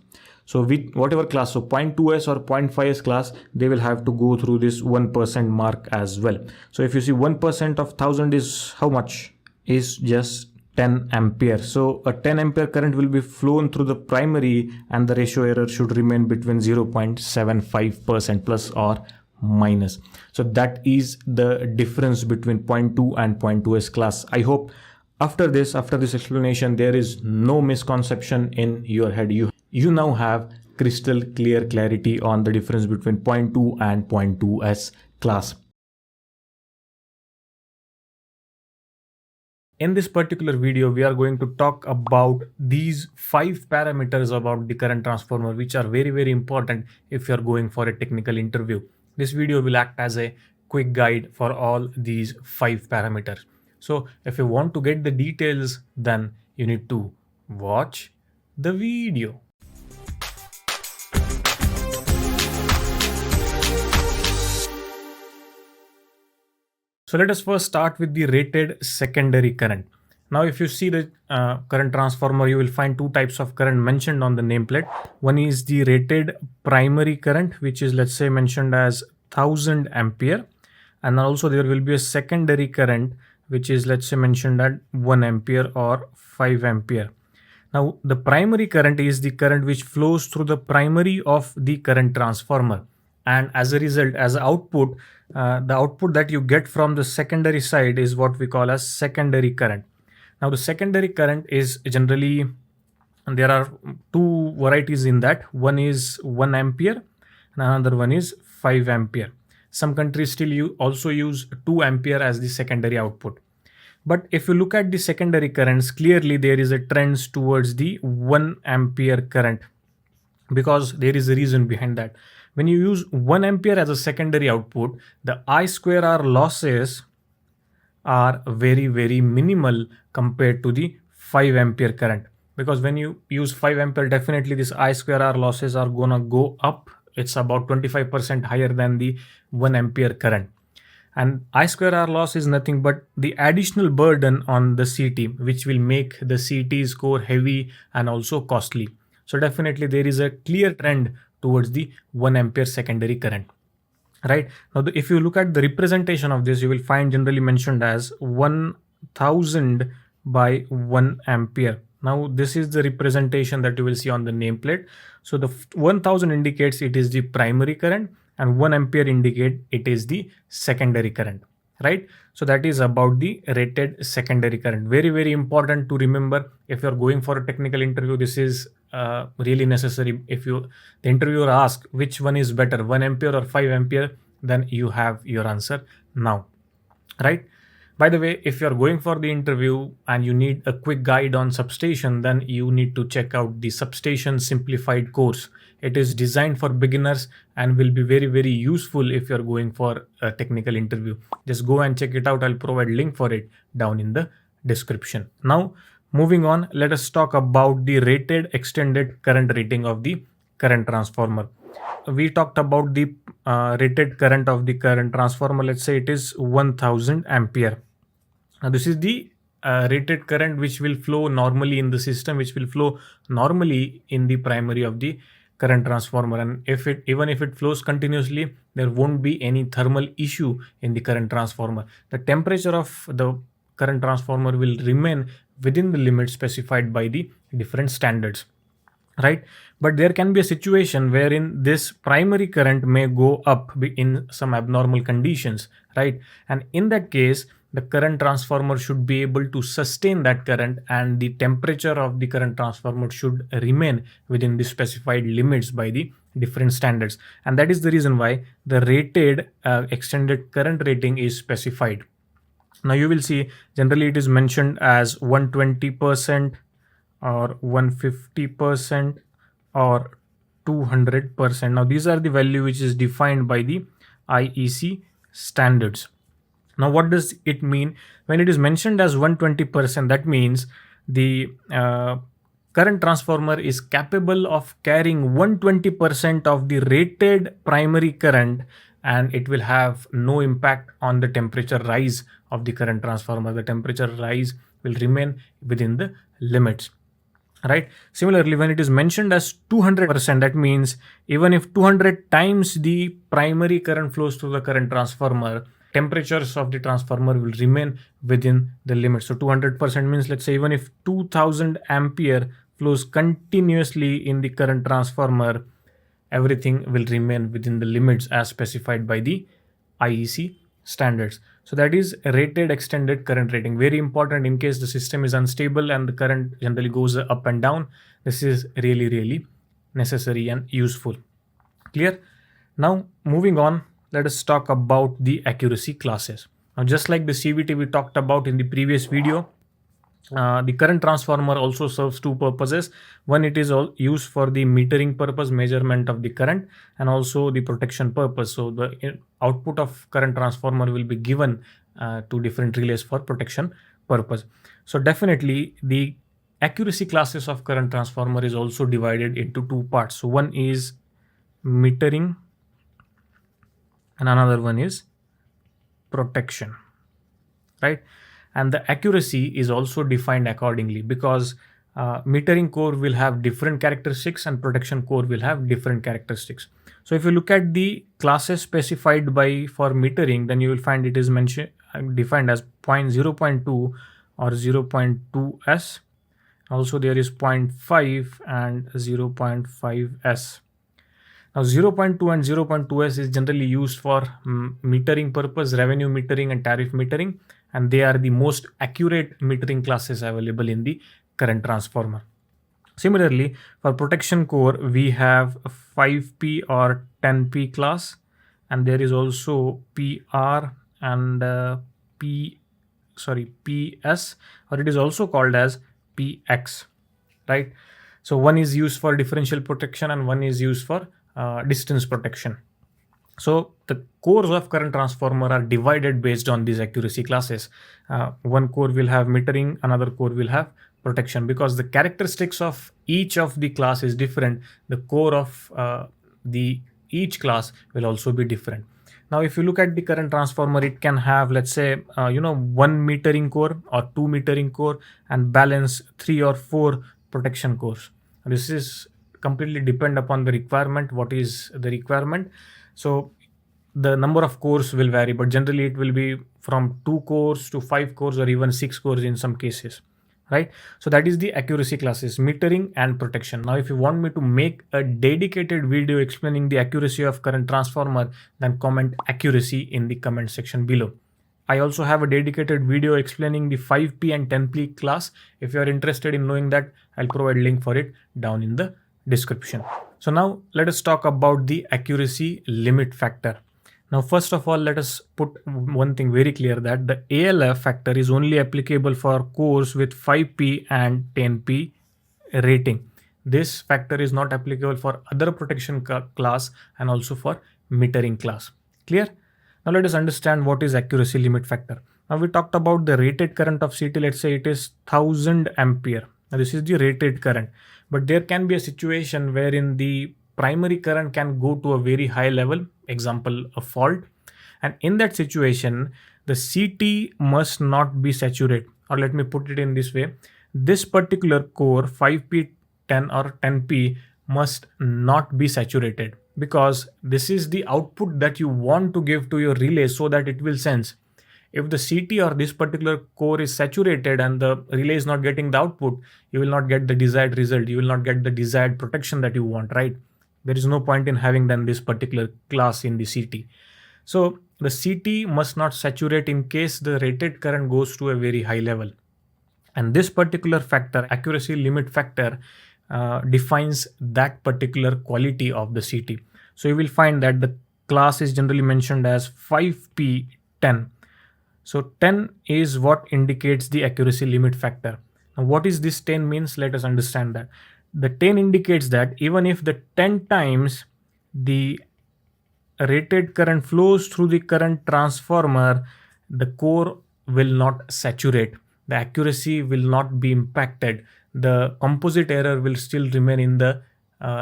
So with whatever class, so 0.2s or 0.5s class, they will have to go through this 1% mark as well. So if you see 1% of 1000 is how much? Is just 10 ampere. So a 10 ampere current will be flown through the primary, and the ratio error should remain between 0.75% plus or minus. So that is the difference between 0.2 and 0.2s class. I hope after this explanation, there is no misconception in your head. You now have crystal clear clarity on the difference between 0.2 and 0.2s class. In this particular video, we are going to talk about these 5 parameters about the current transformer, which are very, very important if you are going for a technical interview. This video will act as a quick guide for all these 5 parameters. So if you want to get the details, then you need to watch the video. So let us first start with the rated secondary current. Now, if you see the current transformer, you will find 2 types of current mentioned on the nameplate. One is the rated primary current, which is, let's say, mentioned as 1000 ampere. And also there will be a secondary current, which is, let's say, mentioned at 1 ampere or 5 ampere. Now, the primary current is the current which flows through the primary of the current transformer. And as a result, as output, the output that you get from the secondary side is what we call as secondary current. Now, the secondary current is generally, there are 2 varieties in that. One is 1 ampere and another one is 5 ampere. Some countries still also use 2 ampere as the secondary output. But if you look at the secondary currents, clearly there is a trend towards the 1 ampere current, because there is a reason behind that. When you use 1 ampere as a secondary output, the I2R losses are very, very minimal compared to the 5 ampere current. Because when you use 5 ampere, definitely this I2R losses are gonna go up it's about 25% higher than the 1 ampere current. And I square R loss is nothing but the additional burden on the CT, which will make the CT score heavy and also costly. So definitely there is a clear trend towards the 1 ampere secondary current. Right now, if you look at the representation of this, you will find generally mentioned as 1000 by 1 ampere. Now this is the representation that you will see on the nameplate. So the 1000 indicates it is the primary current and 1 ampere indicate it is the secondary current, right? So that is about the rated secondary current. Very, very important to remember if you're going for a technical interview. This is really necessary. If the interviewer asks which one is better, 1 ampere or 5 ampere, then you have your answer now, right? By the way, if you're going for the interview and you need a quick guide on substation, then you need to check out the Substation Simplified course. It is designed for beginners and will be very, very useful if you're going for a technical interview. Just go and check it out. I'll provide link for it down in the description. Now, moving on, let us talk about the rated extended current rating of the current transformer. We talked about the rated current of the current transformer. Let's say it is 1000 ampere. Now this is the rated current which will flow normally in the system, which will flow normally in the primary of the current transformer. And even if it flows continuously, there won't be any thermal issue in the current transformer. The temperature of the current transformer will remain within the limits specified by the different standards, right? But there can be a situation wherein this primary current may go up in some abnormal conditions, right? And in that case, the current transformer should be able to sustain that current, and the temperature of the current transformer should remain within the specified limits by the different standards. And that is the reason why the rated extended current rating is specified. Now you will see generally it is mentioned as 120% or 150% or 200%. Now these are the value which is defined by the IEC standards. Now what does it mean when it is mentioned as 120%? That means the current transformer is capable of carrying 120% of the rated primary current, and it will have no impact on the temperature rise of the current transformer. The temperature rise will remain within the limits, right? Similarly, when it is mentioned as 200%, that means even if 200 times the primary current flows through the current transformer, temperatures of the transformer will remain within the limits. So 200% means, let's say, even if 2000 ampere flows continuously in the current transformer, everything will remain within the limits as specified by the IEC standards. So that is rated extended current rating. Very important in case the system is unstable and the current generally goes up and down. This is really, really necessary and useful. Clear? Now moving on, let us talk about the accuracy classes. Now just like the CVT we talked about in the previous video, the current transformer also serves two purposes. One, it is all used for the metering purpose, measurement of the current, and also the protection purpose. So the output of current transformer will be given to different relays for protection purpose. So definitely the accuracy classes of current transformer is also divided into two parts. So one is metering and another one is protection, right? And the accuracy is also defined accordingly, because metering core will have different characteristics and protection core will have different characteristics. So if you look at the classes specified by for metering, then you will find it is defined as 0.2 or 0.2s. Also there is 0.5 and 0.5s. Now 0.2 and 0.2s is generally used for metering purpose, revenue metering and tariff metering, and they are the most accurate metering classes available in the current transformer. Similarly, for protection core, we have 5P or 10P class, and there is also PR and PS, or it is also called as PX, right? So one is used for differential protection and one is used for distance protection. So the cores of current transformer are divided based on these accuracy classes. One core will have metering, another core will have protection. Because the characteristics of each of the class is different, the core of the each class will also be different. Now, if you look at the current transformer, it can have, let's say, 1 metering core or 2 metering core and balance 3 or 4 protection cores. This is completely depend upon the requirement. What is the requirement? So the number of cores will vary, but generally it will be from 2 cores to 5 cores or even 6 cores in some cases, right? So that is the accuracy classes, metering and protection. Now, if you want me to make a dedicated video explaining the accuracy of current transformer, then comment accuracy in the comment section below. I also have a dedicated video explaining the 5P and 10P class. If you are interested in knowing that, I'll provide link for it down in the description. So now let us talk about the accuracy limit factor. Now, first of all, let us put one thing very clear, that the ALF factor is only applicable for cores with 5P and 10P rating. This factor is not applicable for other protection class and also for metering class. Clear? Now let us understand what is accuracy limit factor. Now we talked about the rated current of CT. Let's say it is 1000 ampere. Now this is the rated current, but there can be a situation wherein the primary current can go to a very high level, example a fault, and in that situation the CT must not be saturated. Or let me put it in this way, this particular core 5P, 10 or 10P must not be saturated, because this is the output that you want to give to your relay so that it will sense. If the CT or this particular core is saturated and the relay is not getting the output, you will not get the desired result. You will not get the desired protection that you want, right? There is no point in having then this particular class in the CT. So the CT must not saturate in case the rated current goes to a very high level. And this particular factor, accuracy limit factor, defines that particular quality of the CT. So you will find that the class is generally mentioned as 5P10. So 10 is what indicates the accuracy limit factor. Now what is this 10 means? Let us understand that. The 10 indicates that even if the 10 times the rated current flows through the current transformer, the core will not saturate. The accuracy will not be impacted. The composite error will still remain in the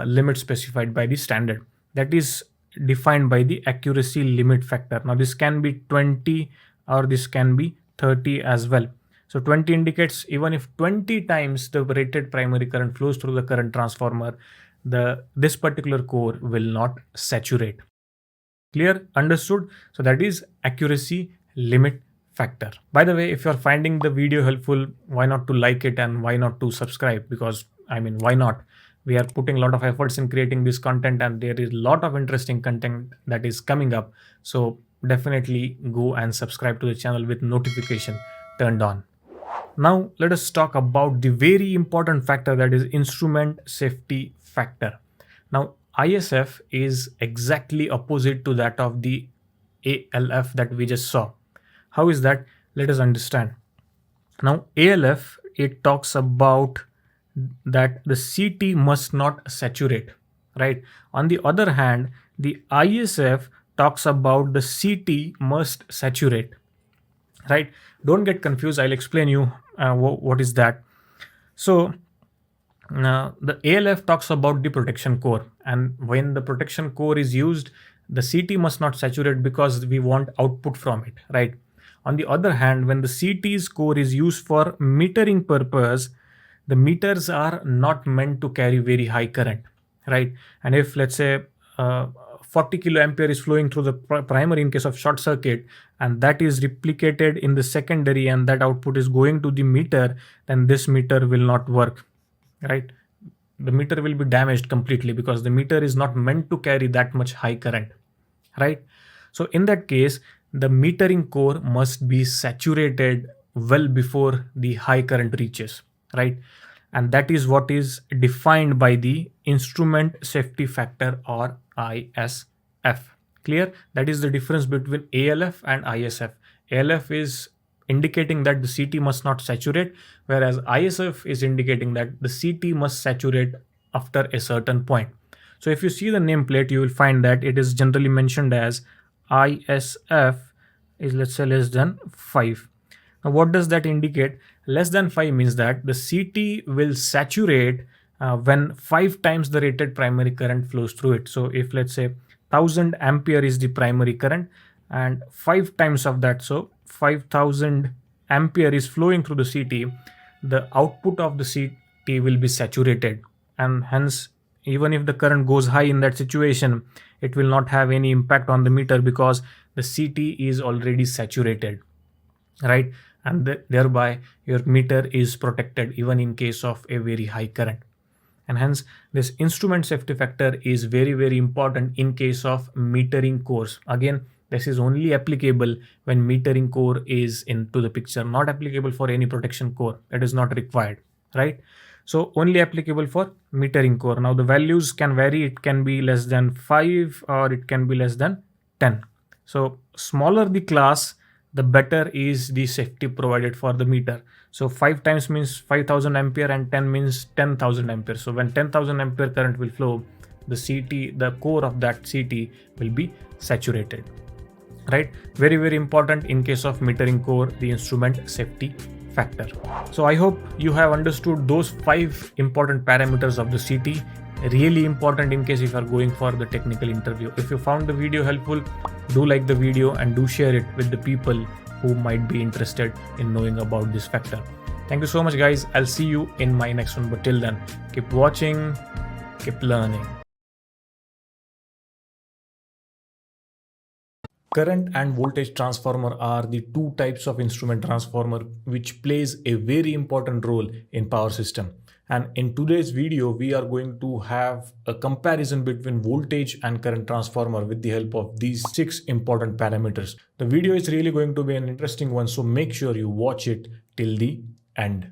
limit specified by the standard. That is defined by the accuracy limit factor. Now this can be 20 or this can be 30 as well. So 20 indicates even if 20 times the rated primary current flows through the current transformer, this particular core will not saturate. Clear? Understood? So that is accuracy limit factor. By the way, if you're finding the video helpful, why not to like it and why not to subscribe? Because why not? We are putting a lot of efforts in creating this content and there is a lot of interesting content that is coming up. So definitely go and subscribe to the channel with notification turned on. Now let us talk about the very important factor, that is instrument safety factor. Now ISF is exactly opposite to that of the ALF that we just saw. How is that? Let us understand. Now ALF, it talks about that the CT must not saturate, right? On the other hand, the ISF talks about the CT must saturate, right? Don't get confused. I'll explain you what is that. So the ALF talks about the protection core, and when the protection core is used, the CT must not saturate because we want output from it, right? On the other hand, when the CT's core is used for metering purpose, the meters are not meant to carry very high current, right? And if let's say 40 kiloampere is flowing through the primary in case of short circuit, and that is replicated in the secondary and that output is going to the meter, then this meter will not work, right? The meter will be damaged completely because the meter is not meant to carry that much high current, right? So in that case, the metering core must be saturated well before the high current reaches, right? And that is what is defined by the instrument safety factor, or ISF. Clear? That is the difference between ALF and ISF. ALF is indicating that the CT must not saturate, whereas ISF is indicating that the CT must saturate after a certain point. So if you see the nameplate, you will find that it is generally mentioned as ISF is, let's say, less than 5. Now what does that indicate? Less than 5 means that the CT will saturate when 5 times the rated primary current flows through it. So if let's say 1000 ampere is the primary current, and 5 times of that, so 5000 ampere is flowing through the CT, the output of the CT will be saturated, and hence even if the current goes high in that situation, it will not have any impact on the meter because the CT is already saturated, right? And thereby your meter is protected even in case of a very high current. And hence this instrument safety factor is very, very important in case of metering cores. Again, this is only applicable when metering core is into the picture, not applicable for any protection core. That is not required, right? So only applicable for metering core. Now the values can vary. It can be less than 5 or it can be less than 10. So smaller the class, the better is the safety provided for the meter. So 5 times means 5000 ampere and 10 means 10,000 ampere. So when 10,000 ampere current will flow, the CT, the core of that CT will be saturated, right? Very, very important in case of metering core, the instrument safety factor. So I hope you have understood those 5 important parameters of the CT. Really important in case if you are going for the technical interview. If you found the video helpful, do like the video and do share it with the people who might be interested in knowing about this factor. Thank you so much, guys. I'll see you in my next one. But till then, keep watching, keep learning. Current and voltage transformer are the two types of instrument transformer which plays a very important role in power system. And in today's video, we are going to have a comparison between voltage and current transformer with the help of these 6 important parameters. The video is really going to be an interesting one, so make sure you watch it till the end.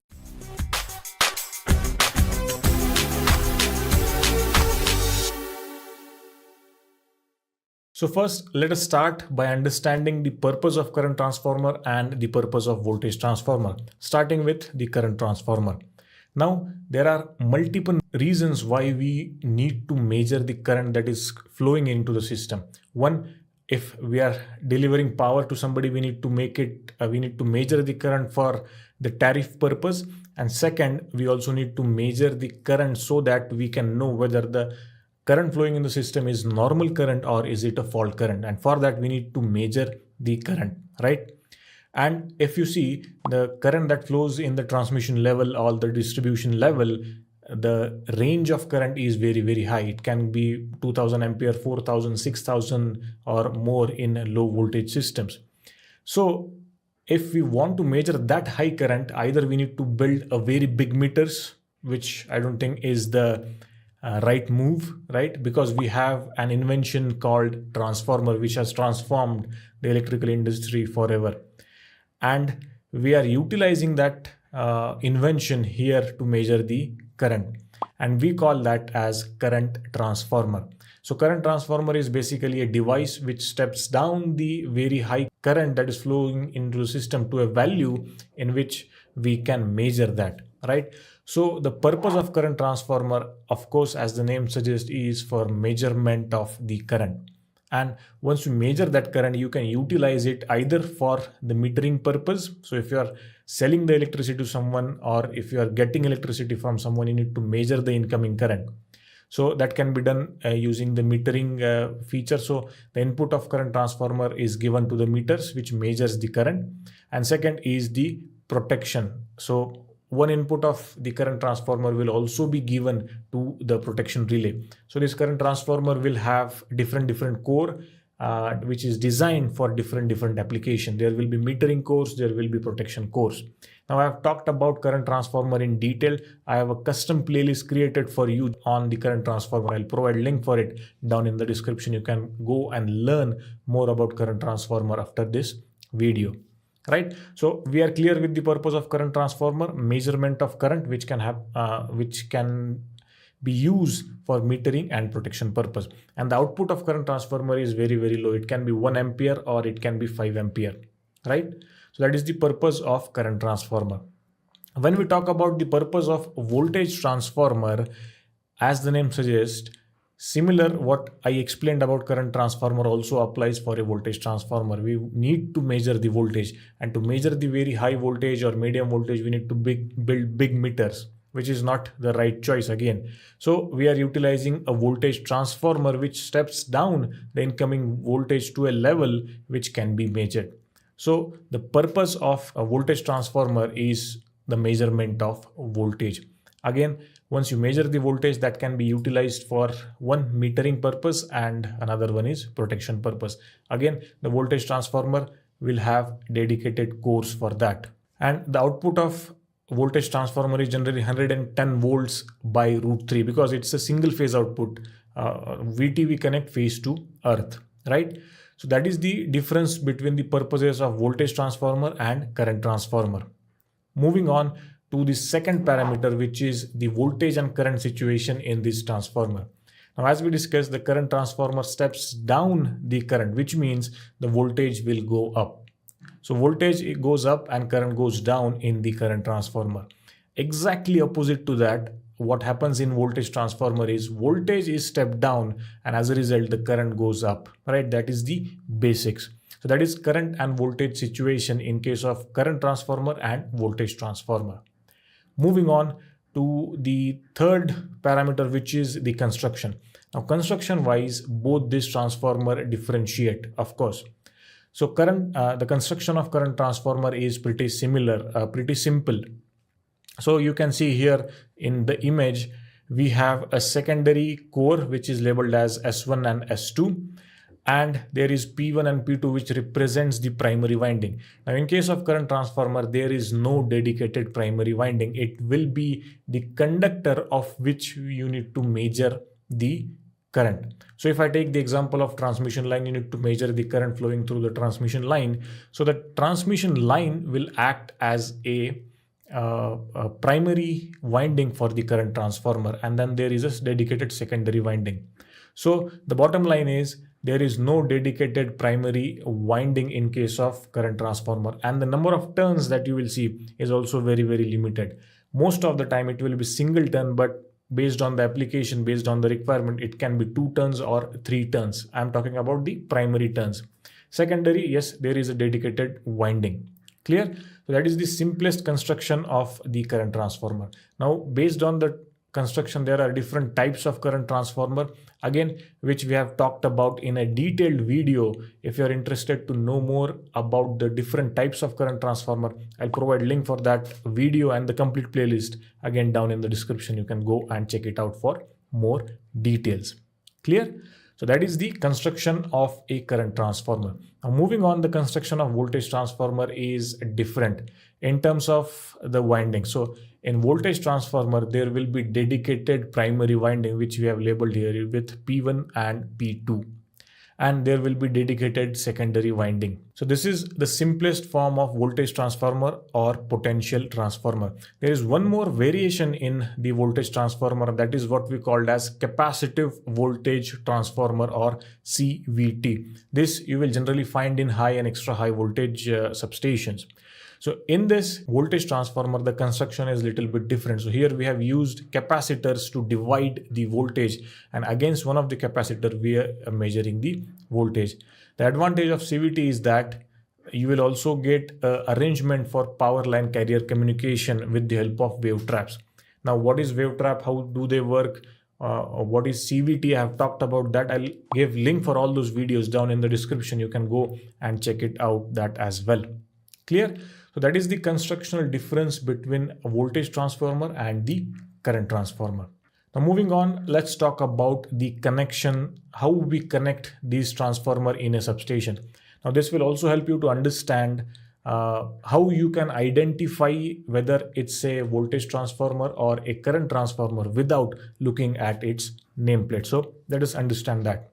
So first, let us start by understanding the purpose of current transformer and the purpose of voltage transformer, starting with the current transformer. Now, there are multiple reasons why we need to measure the current that is flowing into the system. One, if we are delivering power to somebody, we need to measure the current for the tariff purpose. And second, we also need to measure the current so that we can know whether the current flowing in the system is normal current or is it a fault current. And for that, we need to measure the current, right? And if you see the current that flows in the transmission level or the distribution level, the range of current is very, very high. It can be 2000 ampere, 4000, 6000 or more in low voltage systems. So if we want to measure that high current, either we need to build a very big meters, which I don't think is the right move, right? Because we have an invention called transformer, which has transformed the electrical industry forever. And we are utilizing that invention here to measure the current. And we call that as current transformer. So current transformer is basically a device which steps down the very high current that is flowing into the system to a value in which we can measure that, right? So the purpose of current transformer, of course, as the name suggests, is for measurement of the current. And once you measure that current, you can utilize it either for the metering purpose. So if you are selling the electricity to someone or if you are getting electricity from someone, you need to measure the incoming current. So that can be done using the metering feature. So the input of current transformer is given to the meters, which measures the current. And second is the protection. So one input of the current transformer will also be given to the protection relay. So this current transformer will have different core, which is designed for different application. There will be metering cores, there will be protection cores. Now I have talked about current transformer in detail. I have a custom playlist created for you on the current transformer. I'll provide link for it down in the description. You can go and learn more about current transformer after this video. Right, so we are clear with the purpose of current transformer, measurement of current, which can be used for metering and protection purpose. And the output of current transformer is very, very low. It can be 1 ampere or it can be 5 ampere, right? So that is the purpose of current transformer. When we talk about the purpose of voltage transformer, as the name suggests, similar what I explained about current transformer also applies for a voltage transformer. We need to measure the voltage, and to measure the very high voltage or medium voltage, we need to build big meters, which is not the right choice again. So we are utilizing a voltage transformer which steps down the incoming voltage to a level which can be measured. So the purpose of a voltage transformer is the measurement of voltage. Again, once you measure the voltage, that can be utilized for one metering purpose and another one is protection purpose. Again, the voltage transformer will have dedicated cores for that. And the output of voltage transformer is generally 110 volts by root 3 because it's a single phase output. VTV connect phase to earth, right? So that is the difference between the purposes of voltage transformer and current transformer. Moving on to the second parameter, which is the voltage and current situation in this transformer. Now, as we discussed, the current transformer steps down the current, which means the voltage will go up. So voltage goes up and current goes down in the current transformer. Exactly opposite to that, what happens in voltage transformer is voltage is stepped down and as a result the current goes up, right? That is the basics. So that is current and voltage situation in case of current transformer and voltage transformer. Moving on to the third parameter, which is the construction. Now construction wise, both this transformer differentiate, of course. So the construction of current transformer is pretty similar, pretty simple. So you can see here in the image, we have a secondary core which is labeled as S1 and S2. And there is P1 and P2 which represents the primary winding. Now in case of current transformer, there is no dedicated primary winding. It will be the conductor of which you need to measure the current. So if I take the example of transmission line, you need to measure the current flowing through the transmission line. So the transmission line will act as a primary winding for the current transformer, and then there is a dedicated secondary winding. So the bottom line is there is no dedicated primary winding in case of current transformer, and the number of turns that you will see is also very limited. Most of the time it will be single turn, but based on the application, based on the requirement, it can be 2 turns or 3 turns. I'm talking about the primary turns. Secondary, yes, there is a dedicated winding. Clear? So that is the simplest construction of the current transformer. Now, based on the construction, there are different types of current transformer, again, which we have talked about in a detailed video. If you're interested to know more about the different types of current transformer, I'll provide link for that video and the complete playlist again down in the description. You can go and check it out for more details. Clear? So that is the construction of a current transformer. Now moving on, the construction of voltage transformer is different in terms of the winding. So in voltage transformer, there will be dedicated primary winding, which we have labeled here with P1 and P2. And there will be dedicated secondary winding. So this is the simplest form of voltage transformer or potential transformer. There is one more variation in the voltage transformer, that is what we called as capacitive voltage transformer or CVT. This you will generally find in high and extra high voltage substations. So in this voltage transformer, the construction is a little bit different. So here we have used capacitors to divide the voltage, and against one of the capacitor we are measuring the voltage. The advantage of CVT is that you will also get arrangement for power line carrier communication with the help of wave traps. Now what is wave trap? How do they work? What is CVT? I have talked about that. I'll give link for all those videos down in the description. You can go and check it out that as well. Clear? So that is the constructional difference between a voltage transformer and the current transformer. Now moving on, let's talk about the connection, how we connect these transformer in a substation. Now this will also help you to understand how you can identify whether it's a voltage transformer or a current transformer without looking at its nameplate. So let us understand that.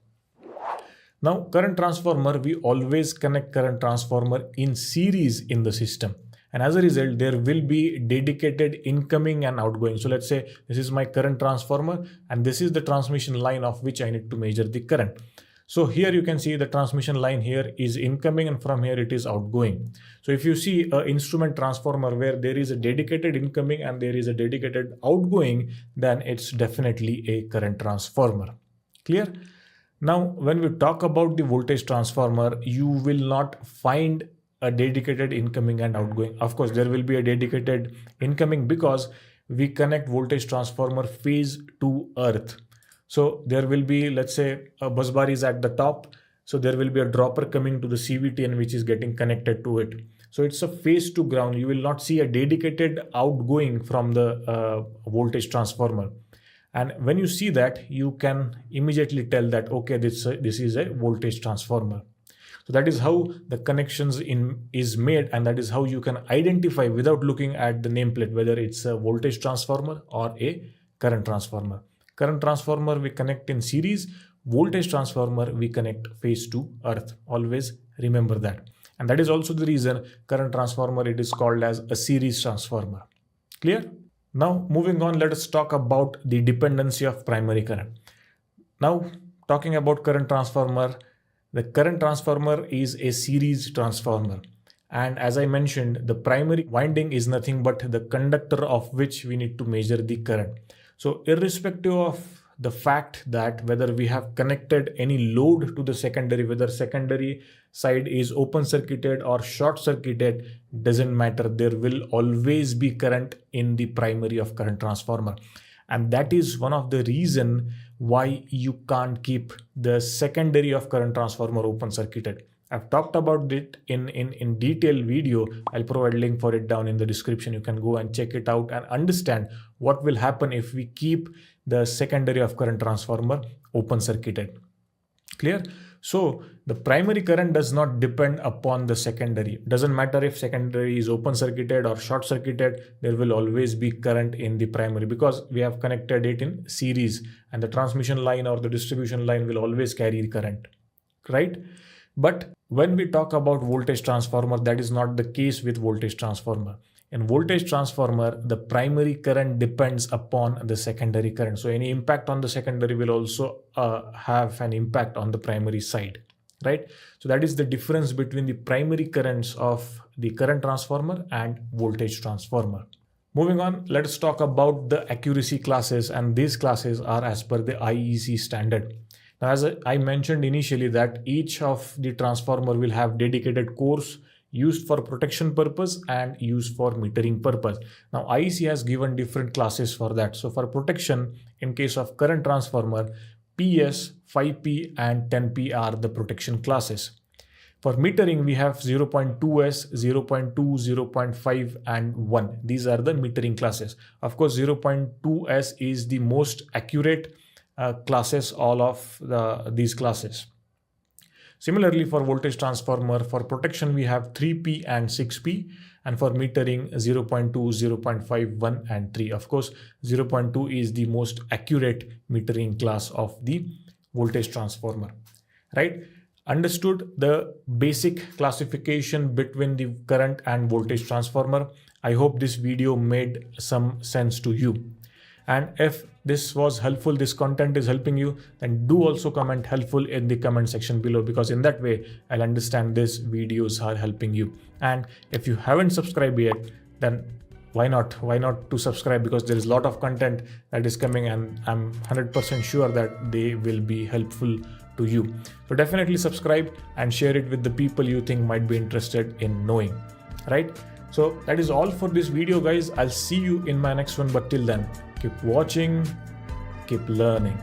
Now, current transformer, we always connect current transformer in series in the system. And as a result, there will be dedicated incoming and outgoing. So let's say this is my current transformer and this is the transmission line of which I need to measure the current. So here you can see the transmission line here is incoming and from here it is outgoing. So if you see an instrument transformer where there is a dedicated incoming and there is a dedicated outgoing, then it's definitely a current transformer. Clear? Now, when we talk about the voltage transformer, you will not find a dedicated incoming and outgoing. Of course, there will be a dedicated incoming because we connect voltage transformer phase to earth. So there will be, let's say, a bus bar is at the top. So there will be a dropper coming to the CVTN which is getting connected to it. So it's a phase to ground. You will not see a dedicated outgoing from the voltage transformer. And when you see that, you can immediately tell that, okay, this is a voltage transformer. So that is how the connections is made, and that is how you can identify without looking at the nameplate whether it's a voltage transformer or a current transformer. Current transformer we connect in series, voltage transformer we connect phase to earth. Always remember that. And that is also the reason current transformer, it is called as a series transformer. Clear? Now moving on, let us talk about the dependency of primary current. Now talking about current transformer, the current transformer is a series transformer. And as I mentioned, the primary winding is nothing but the conductor of which we need to measure the current. So irrespective of the fact that whether we have connected any load to the secondary, whether secondary side is open circuited or short circuited, doesn't matter. There will always be current in the primary of current transformer. And that is one of the reason why you can't keep the secondary of current transformer open circuited. I've talked about it in detailed video. I'll provide a link for it down in the description. You can go and check it out and understand what will happen if we keep the secondary of current transformer open circuited. Clear? So the primary current does not depend upon the secondary. Doesn't matter if secondary is open circuited or short circuited, there will always be current in the primary because we have connected it in series, and the transmission line or the distribution line will always carry current, right? But when we talk about voltage transformer, that is not the case with voltage transformer. In voltage transformer, the primary current depends upon the secondary current. So any impact on the secondary will also have an impact on the primary side, right? So that is the difference between the primary currents of the current transformer and voltage transformer. Moving on, let's talk about the accuracy classes, and these classes are as per the IEC standard. Now, as I mentioned initially, that each of the transformer will have dedicated cores used for protection purpose and used for metering purpose. Now, IEC has given different classes for that. So for protection, in case of current transformer, PS, 5P and 10P are the protection classes. For metering, we have 0.2S, 0.2, 0.5 and 1. These are the metering classes. Of course, 0.2S is the most accurate classes, all of these classes. Similarly, for voltage transformer, for protection, we have 3P and 6P, and for metering 0.2, 0.5, 1 and 3. Of course, 0.2 is the most accurate metering class of the voltage transformer, right? Understood the basic classification between the current and voltage transformer. I hope this video made some sense to you. And if this was helpful, this content is helping you, then do also comment helpful in the comment section below, because in that way I'll understand these videos are helping you. And if you haven't subscribed yet, then why not to subscribe, because there is a lot of content that is coming and I'm 100% sure that they will be helpful to you. So definitely subscribe and share it with the people you think might be interested in knowing, right? So that is all for this video, guys. I'll see you in my next one, but till then, keep watching, keep learning.